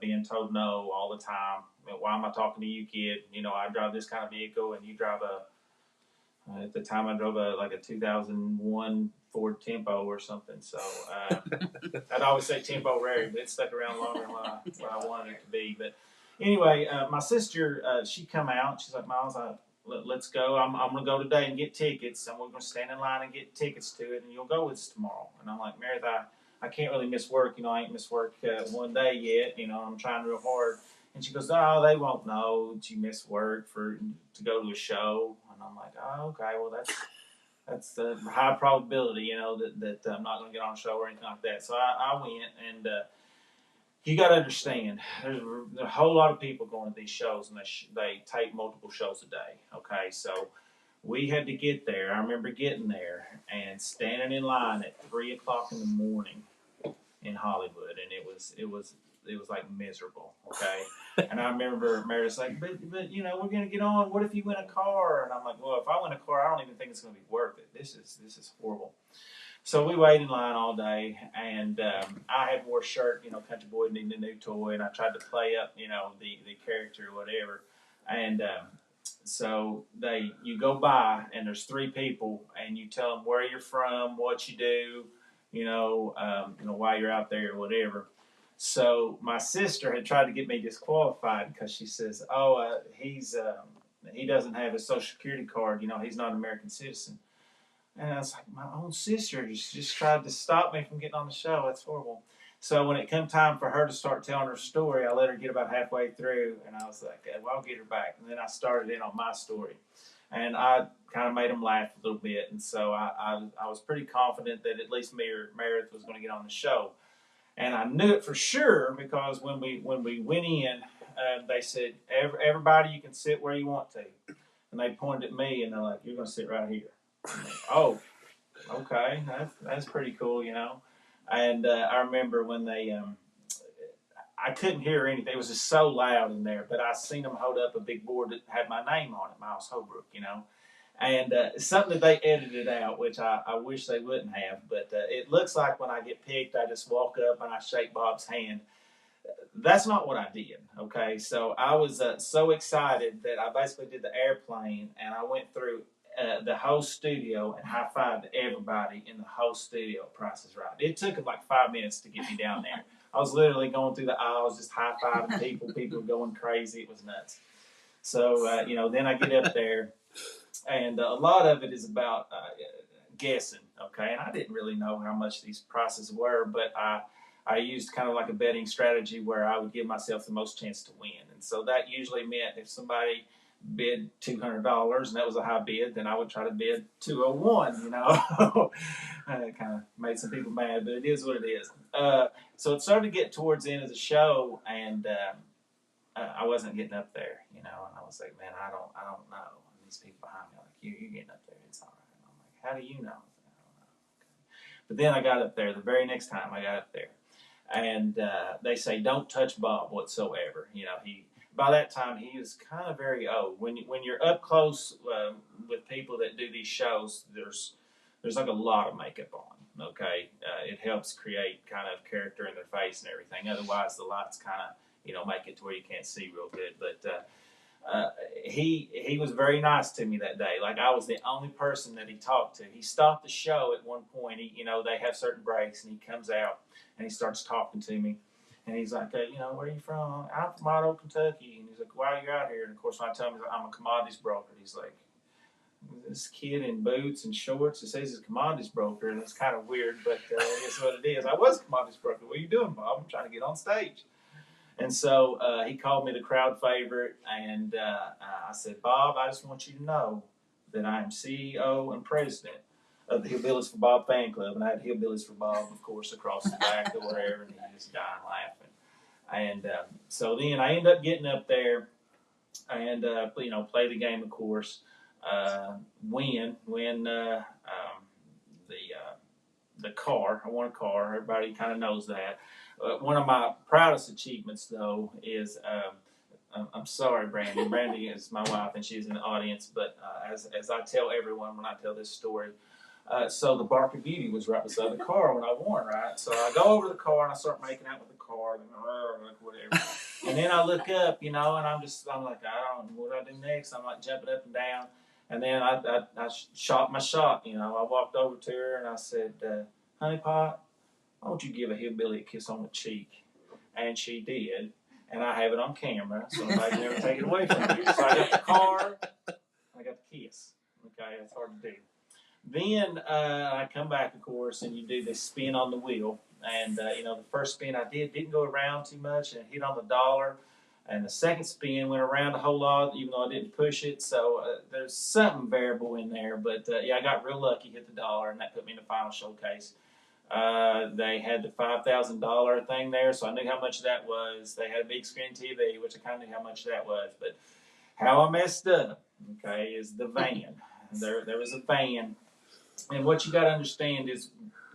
Speaker 1: being told no all the time. Why am I talking to you, kid? I drive this kind of vehicle, and you drive at the time I drove a 2001 Ford Tempo or something. So I'd always say Tempo Rare, but it stuck around longer than what I wanted it to be. But anyway, my sister, she come out. She's like, Myles, let's go. I'm going to go today and get tickets, and we're going to stand in line and get tickets to it, and you'll go with us tomorrow. And I'm like, Meredith, I can't really miss work. I ain't missed work one day yet. I'm trying real hard. And she goes, oh, they won't know that you missed work to go to a show. And I'm like, oh, okay, well, that's a high probability, that I'm not going to get on a show or anything like that. So I went, and you got to understand, there's a whole lot of people going to these shows, and they take multiple shows a day. Okay, so we had to get there. I remember getting there and standing in line at 3:00 in the morning in Hollywood, and it was like miserable. Okay, and I remember Meredith's like, but we're gonna get on. What if you win a car? And I'm like, well, if I win a car, I don't even think it's gonna be worth it. This is horrible. So we waited in line all day, and I had wore a shirt, Country Boy needing a new toy, and I tried to play up, the character or whatever. And so you go by, and there's 3 people, and you tell them where you're from, what you do, why you're out there or whatever. So my sister had tried to get me disqualified because she says, he doesn't have a Social Security card, he's not an American citizen. And I was like, my own sister just tried to stop me from getting on the show. That's horrible. So when it come time for her to start telling her story, I let her get about halfway through, and I was like, well, I'll get her back. And then I started in on my story. And I kind of made them laugh a little bit. And so I was pretty confident that at least Meredith was going to get on the show. And I knew it for sure because when we went in, they said, everybody, you can sit where you want to. And they pointed at me, and they're like, you're going to sit right here. Oh, okay, that's pretty cool, And I remember when they, I couldn't hear anything. It was just so loud in there. But I seen them hold up a big board that had my name on it, Myles Holbrook, And something that they edited out, which I wish they wouldn't have. But it looks like when I get picked, I just walk up and I shake Bob's hand. That's not what I did, okay? So I was so excited that I basically did the airplane, and I went through the whole studio and high-fived everybody in the whole studio at Price is Right. It took like 5 minutes to get me down there. I was literally going through the aisles, just high-fiving people. People were going crazy. It was nuts.
Speaker 11: So, then I get up there, and a lot of it is about guessing, okay? And I didn't really know how much these prices were, but I used kind of like a betting strategy where I would give myself the most chance to win. And so that usually meant if somebody bid $200 and that was a high bid, then I would try to bid 201, It kind of made some people mad, but it is what it is. So it started to get towards the end of the show, and I wasn't getting up there, and I was like, man, I don't know. And these people behind me are like, you're getting up there. It's all right. And I'm like, how do you know? I don't know. Okay. But then I got up there. The very next time I got up there, and they say, don't touch Bob whatsoever. By that time, he was kind of very old. When you're up close with people that do these shows, there's like a lot of makeup on, okay? It helps create kind of character in their face and everything. Otherwise, the lights kind of, make it to where you can't see real good. But he was very nice to me that day. Like, I was the only person that he talked to. He stopped the show at one point. They have certain breaks, and he comes out, and he starts talking to me. And he's like, where are you from? I'm from Otto, Kentucky. And he's like, why are you out here? And, of course, when I tell him I'm a commodities broker, he's like, this kid in boots and shorts that says he's a commodities broker. And it's kind of weird, but it's what it is. I was a commodities broker. What are you doing, Bob? I'm trying to get on stage. And so he called me the crowd favorite. And I said, Bob, I just want you to know that I am CEO and president of the Hillbillies for Bob fan club, and I had Hillbillies for Bob, of course, across the back or wherever, and he just dying laughing. And so then I ended up getting up there and play the game, of course, win the car. I won a car. Everybody kind of knows that. One of my proudest achievements, though, is I'm sorry, Brandy. Brandy is my wife, and she's in the audience. But as I tell everyone when I tell this story. So the Barker Beauty was right beside the car when I won, right? So I go over to the car and I start making out with the car, and whatever. And then I look up, and I'm like, I don't know what do I do next. I'm like jumping up and down, and then I shot my shot. I walked over to her and I said, "Honey Pot, why don't you give a hillbilly a kiss on the cheek?" And she did, and I have it on camera, so nobody can never take it away from me. So I got the car, I got the kiss. Okay, it's hard to do. Then I come back, of course, and you do this spin on the wheel. And, the first spin I didn't go around too much and it hit on the dollar. And the second spin went around a whole lot, even though I didn't push it. So there's something variable in there. But, I got real lucky, hit the dollar, and that put me in the final showcase. They had the $5,000 thing there, so I knew how much that was. They had a big screen TV, which I kind of knew how much that was. But how I messed up, okay, is the van. There was a van. And what you got to understand is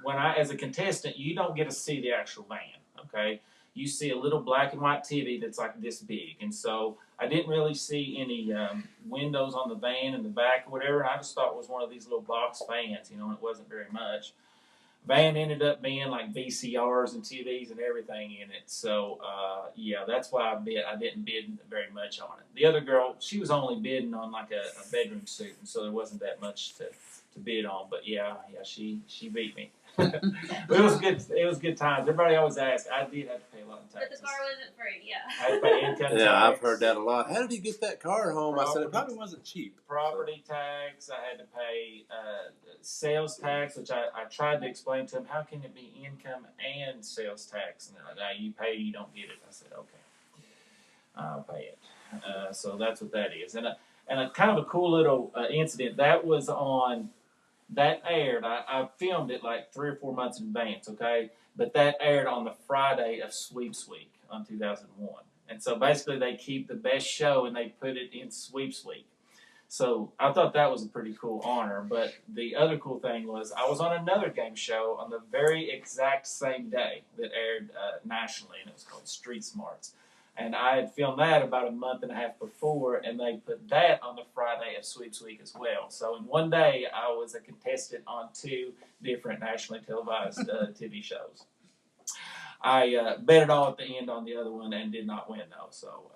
Speaker 11: as a contestant, you don't get to see the actual van, okay? You see a little black and white TV that's like this big. And so I didn't really see any windows on the van in the back or whatever. And I just thought it was one of these little box fans, and it wasn't very much. Van ended up being like VCRs and TVs and everything in it. So, that's why I didn't bid very much on it. The other girl, she was only bidding on like a bedroom suit, and so there wasn't that much to bid on. But she beat me. But it was good. It was good times. Everybody always asks. I did have to pay a lot of taxes.
Speaker 12: But the car wasn't free. Yeah.
Speaker 11: I had to pay income tax.
Speaker 8: Yeah, I've heard that a lot. How did you get that car home? I said it probably wasn't cheap.
Speaker 11: Property tax. I had to pay sales tax, which I tried to explain to them. How can it be income and sales tax? And they're like, "No, you pay, you don't get it." I said, "Okay, I'll pay it." So that's what that is. And a kind of a cool little incident that was on. That aired, I filmed it like 3 or 4 months in advance, okay? But that aired on the Friday of Sweeps Week on 2001. And so basically they keep the best show and they put it in Sweeps Week. So I thought that was a pretty cool honor. But the other cool thing was I was on another game show on the very exact same day that aired nationally, and it was called Street Smarts. And I had filmed that about a month and a half before, and they put that on the Friday of Sweeps Week as well. So in one day, I was a contestant on 2 different nationally televised TV shows. I bet it all at the end on the other one and did not win, though. So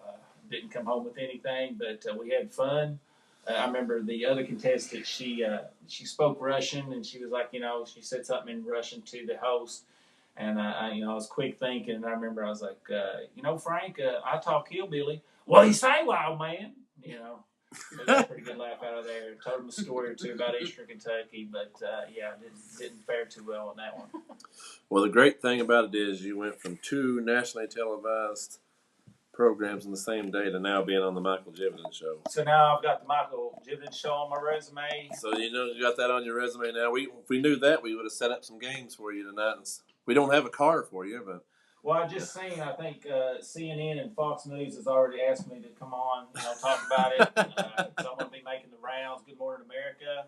Speaker 11: didn't come home with anything, but we had fun. I remember the other contestant, she spoke Russian, and she was like, she said something in Russian to the host. And I was quick thinking. I remember I was like, Frank, I talk hillbilly. Well, you say, wild man. We got a pretty good laugh out of there. Told him a story or two about Eastern Kentucky, but didn't fare too well on that one.
Speaker 8: Well, the great thing about it is you went from 2 nationally televised programs in the same day to now being on the Michael Jividen Show.
Speaker 11: So now I've got the Michael Jividen Show on my resume.
Speaker 8: So you got that on your resume now. If we knew that, we would have set up some games for you tonight. We don't have a car for you, but.
Speaker 11: Well, I just seen. I think CNN and Fox News has already asked me to come on, talk about it. So I'm going to be making the rounds. Good Morning America.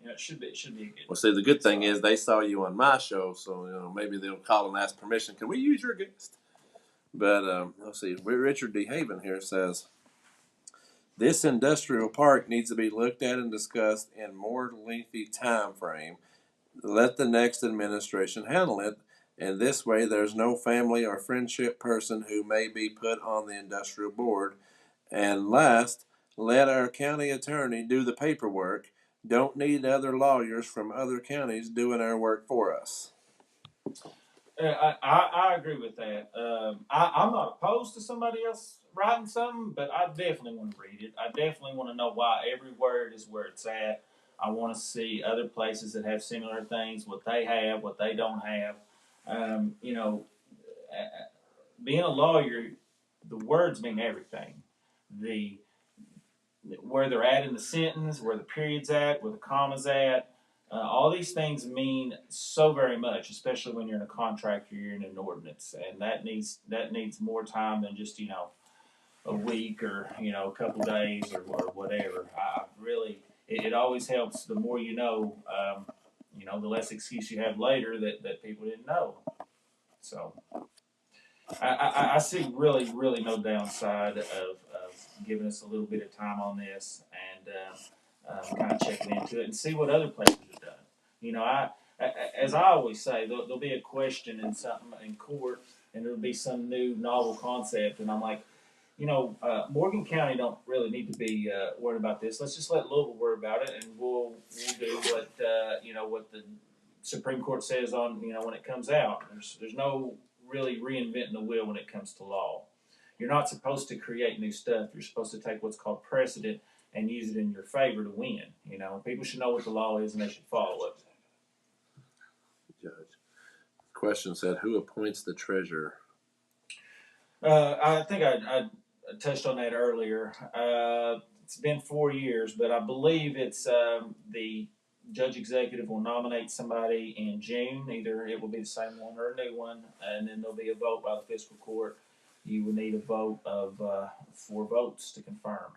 Speaker 11: It should be a good.
Speaker 8: Well, see, the good thing is they saw you on my show, so maybe they'll call and ask permission. Can we use your guest? But let's see. Richard D. Haven here says, this industrial park needs to be looked at and discussed in more lengthy time frame. Let the next administration handle it, and this way there's no family or friendship person who may be put on the industrial board. And last, let our county attorney do the paperwork. Don't need other lawyers from other counties doing our work for us.
Speaker 11: I agree with that. I'm not opposed to somebody else writing something, but I definitely want to read it. I definitely want to know why every word is where it's at. I want to see other places that have similar things, what they have, what they don't have. Being a lawyer, the words mean everything. Where they're at in the sentence, where the period's at, where the comma's at. All these things mean so very much, especially when you're in a contract or you're in an ordinance, and that needs more time than just a week or a couple days or whatever. It always helps. The more the less excuse you have later that people didn't know. So I see really no downside of giving us a little bit of time on this and kind of checking into it and see what other places have done. As I always say, there'll be a question in something in court, and there'll be some new novel concept, and I'm like, Morgan County don't really need to be worried about this. Let's just let Louisville worry about it, and we'll do what the Supreme Court says on when it comes out. There's no really reinventing the wheel when it comes to law. You're not supposed to create new stuff. You're supposed to take what's called precedent and use it in your favor to win. People should know what the law is and they should follow it.
Speaker 8: Judge. Question said, who appoints the treasurer?
Speaker 11: I think I touched on that earlier. It's been 4 years, but I believe it's the judge executive will nominate somebody in June. Either it will be the same one or a new one, and then there'll be a vote by the fiscal court. You will need a vote of 4 votes to confirm.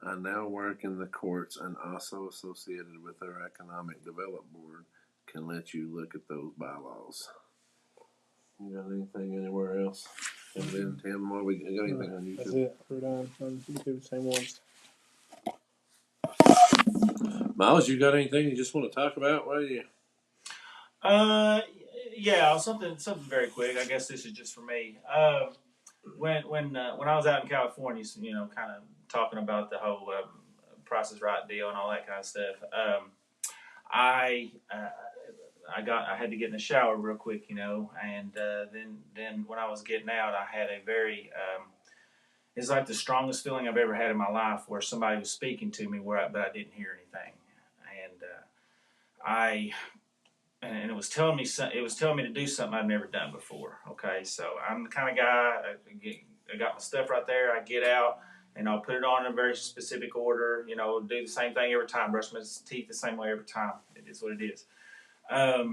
Speaker 8: I now work in the courts and also associated with our Economic Development Board. Can let you look at those bylaws. You got anything anywhere else? Tim, what we got anything on YouTube?
Speaker 5: That's it. We're done on YouTube, same ones.
Speaker 8: Miles, you got anything you just want to talk about? What are you?
Speaker 11: Yeah, something very quick. I guess this is just for me. When I was out in California, kind of talking about the whole Price is Right deal and all that kind of stuff. I had to get in the shower real quick, and then when I was getting out, I had a very it's like the strongest feeling I've ever had in my life, where somebody was speaking to me but I didn't hear anything, and it was telling me to do something I've never done before. Okay, so I'm the kind of guy, I got my stuff right there. I get out and I'll put it on in a very specific order. Do the same thing every time. Brush my teeth the same way every time. It is what it is. I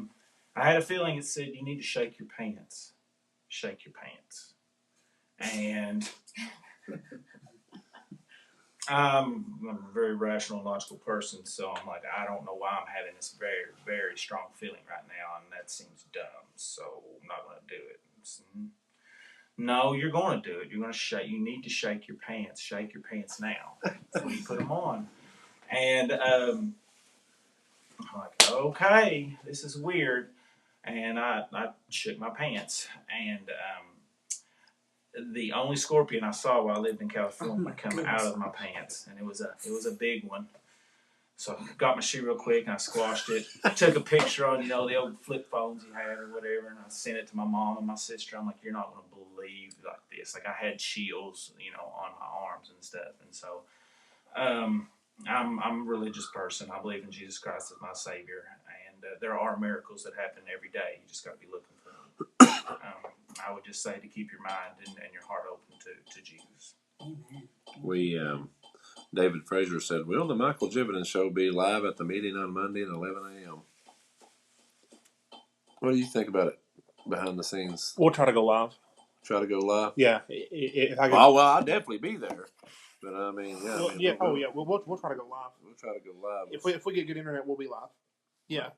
Speaker 11: had a feeling it said you need to shake your pants. Shake your pants. And I'm a very rational, logical person, so I'm like, I don't know why I'm having this very, very strong feeling right now, and that seems dumb, so I'm not going to do it. No, you're going to do it. You're going to shake. You need to shake your pants. Shake your pants now. That's when you put them on. And I'm like, okay, this is weird. And I shook my pants. And the only scorpion I saw while I lived in California come out of my pants, and it was a big one. So I got my shoe real quick and I squashed it. I took a picture on, the old flip phones you had or whatever, and I sent it to my mom and my sister. I'm like, you're not gonna believe like this. Like I had chills, on my arms and stuff. And so, I'm a religious person. I believe in Jesus Christ as my Savior, and there are miracles that happen every day. You just got to be looking for them. I would just say to keep your mind and your heart open to Jesus.
Speaker 8: We David Frazier said, "Will the Michael Jiventon show be live at the meeting on Monday at 11 a.m.?" What do you think about it behind the scenes?
Speaker 5: We'll try to go live.
Speaker 8: Try to go live.
Speaker 5: Yeah, if I can.
Speaker 8: Oh well, I'll definitely be there. But I mean, yeah.
Speaker 5: Well, yeah. Oh yeah. We'll try to go live.
Speaker 8: We'll try to go live.
Speaker 5: If we get good internet, we'll be live. Yeah.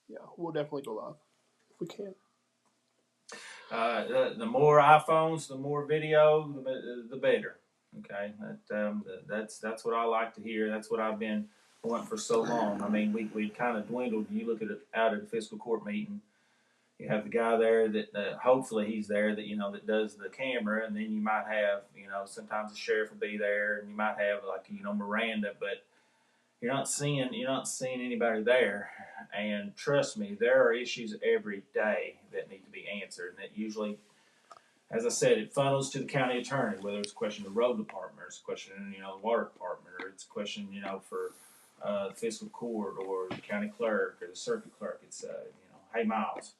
Speaker 5: Yeah, we'll definitely go live if we can.
Speaker 11: The more iPhones, the more video, the better. Okay, that's what I like to hear. That's what I've been wanting for so long. I mean, we kind of dwindled. You look at it out at the fiscal court meeting. You have the guy there that hopefully he's there that that does the camera, and then you might have sometimes the sheriff will be there, and you might have like Miranda, but you're not seeing anybody there. And trust me, there are issues every day that need to be answered, and that usually, as I said, it funnels to the county attorney, whether it's a question of the road department, or it's a question the water department, or it's a question for the fiscal court or the county clerk or the circuit clerk. It's hey Myles,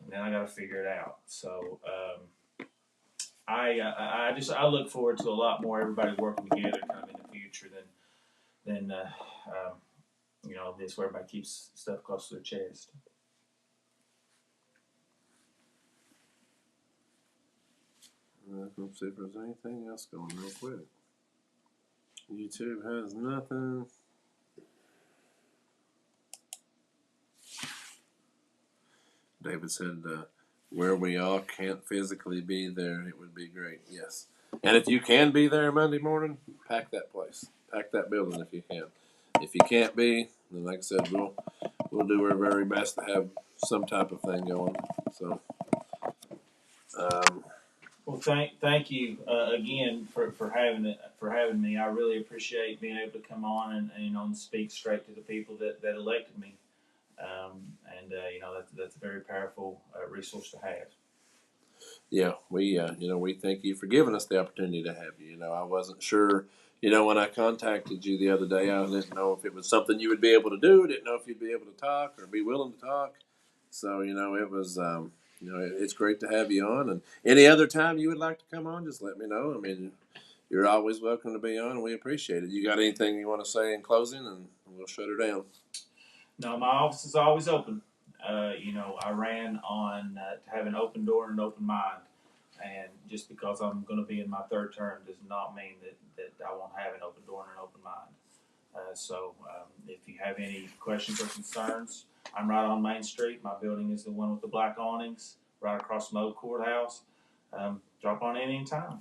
Speaker 11: and then I got to figure it out. So I look forward to a lot more everybody working together kind of in the future than this where everybody keeps stuff close to their chest.
Speaker 8: Let's see if there's anything else going real quick. YouTube has nothing. David said, where we all can't physically be there, it would be great. Yes. And if you can be there Monday morning, pack that place. Pack that building if you can. If you can't be, then like I said, we'll do our very best to have some type of thing going. So,
Speaker 11: well, thank you again for having me. I really appreciate being able to come on and speak straight to the people that elected me. That's a very powerful resource to have.
Speaker 8: Yeah, we thank you for giving us the opportunity to have you. I wasn't sure. When I contacted you the other day, I didn't know if it was something you would be able to do. Didn't know if you'd be able to talk or be willing to talk. So, it was, it's great to have you on. And any other time you would like to come on, just let me know. I mean, you're always welcome to be on, and we appreciate it. You got anything you want to say in closing, and we'll shut her down.
Speaker 11: No, my office is always open. I ran on to have an open door and an open mind. And just because I'm going to be in my third term does not mean that I won't have an open door and an open mind. So if you have any questions or concerns, I'm right on Main Street. My building is the one with the black awnings, right across from the old courthouse. Drop on in anytime.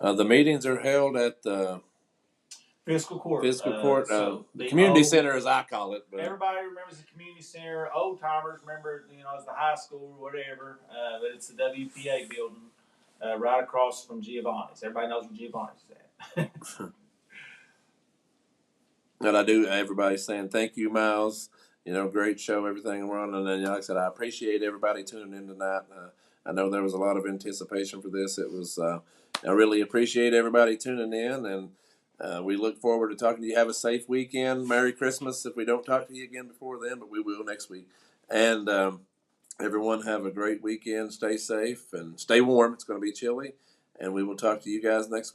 Speaker 8: The meetings are held at the
Speaker 11: Fiscal court.
Speaker 8: So the community center, as I call it. But
Speaker 11: everybody remembers the community center. Old timers remember, as the high school or whatever. But it's the WPA building, right across from Giovanni's. Everybody knows where Giovanni's is at.
Speaker 8: And I do. Everybody's saying thank you, Myles. Great show, everything we're on. And then, like I said, I appreciate everybody tuning in tonight. I know there was a lot of anticipation for this. It was. I really appreciate everybody tuning in, and. We look forward to talking to you. Have a safe weekend. Merry Christmas if we don't talk to you again before then, but we will next week. And everyone have a great weekend. Stay safe and stay warm. It's going to be chilly. And we will talk to you guys next week.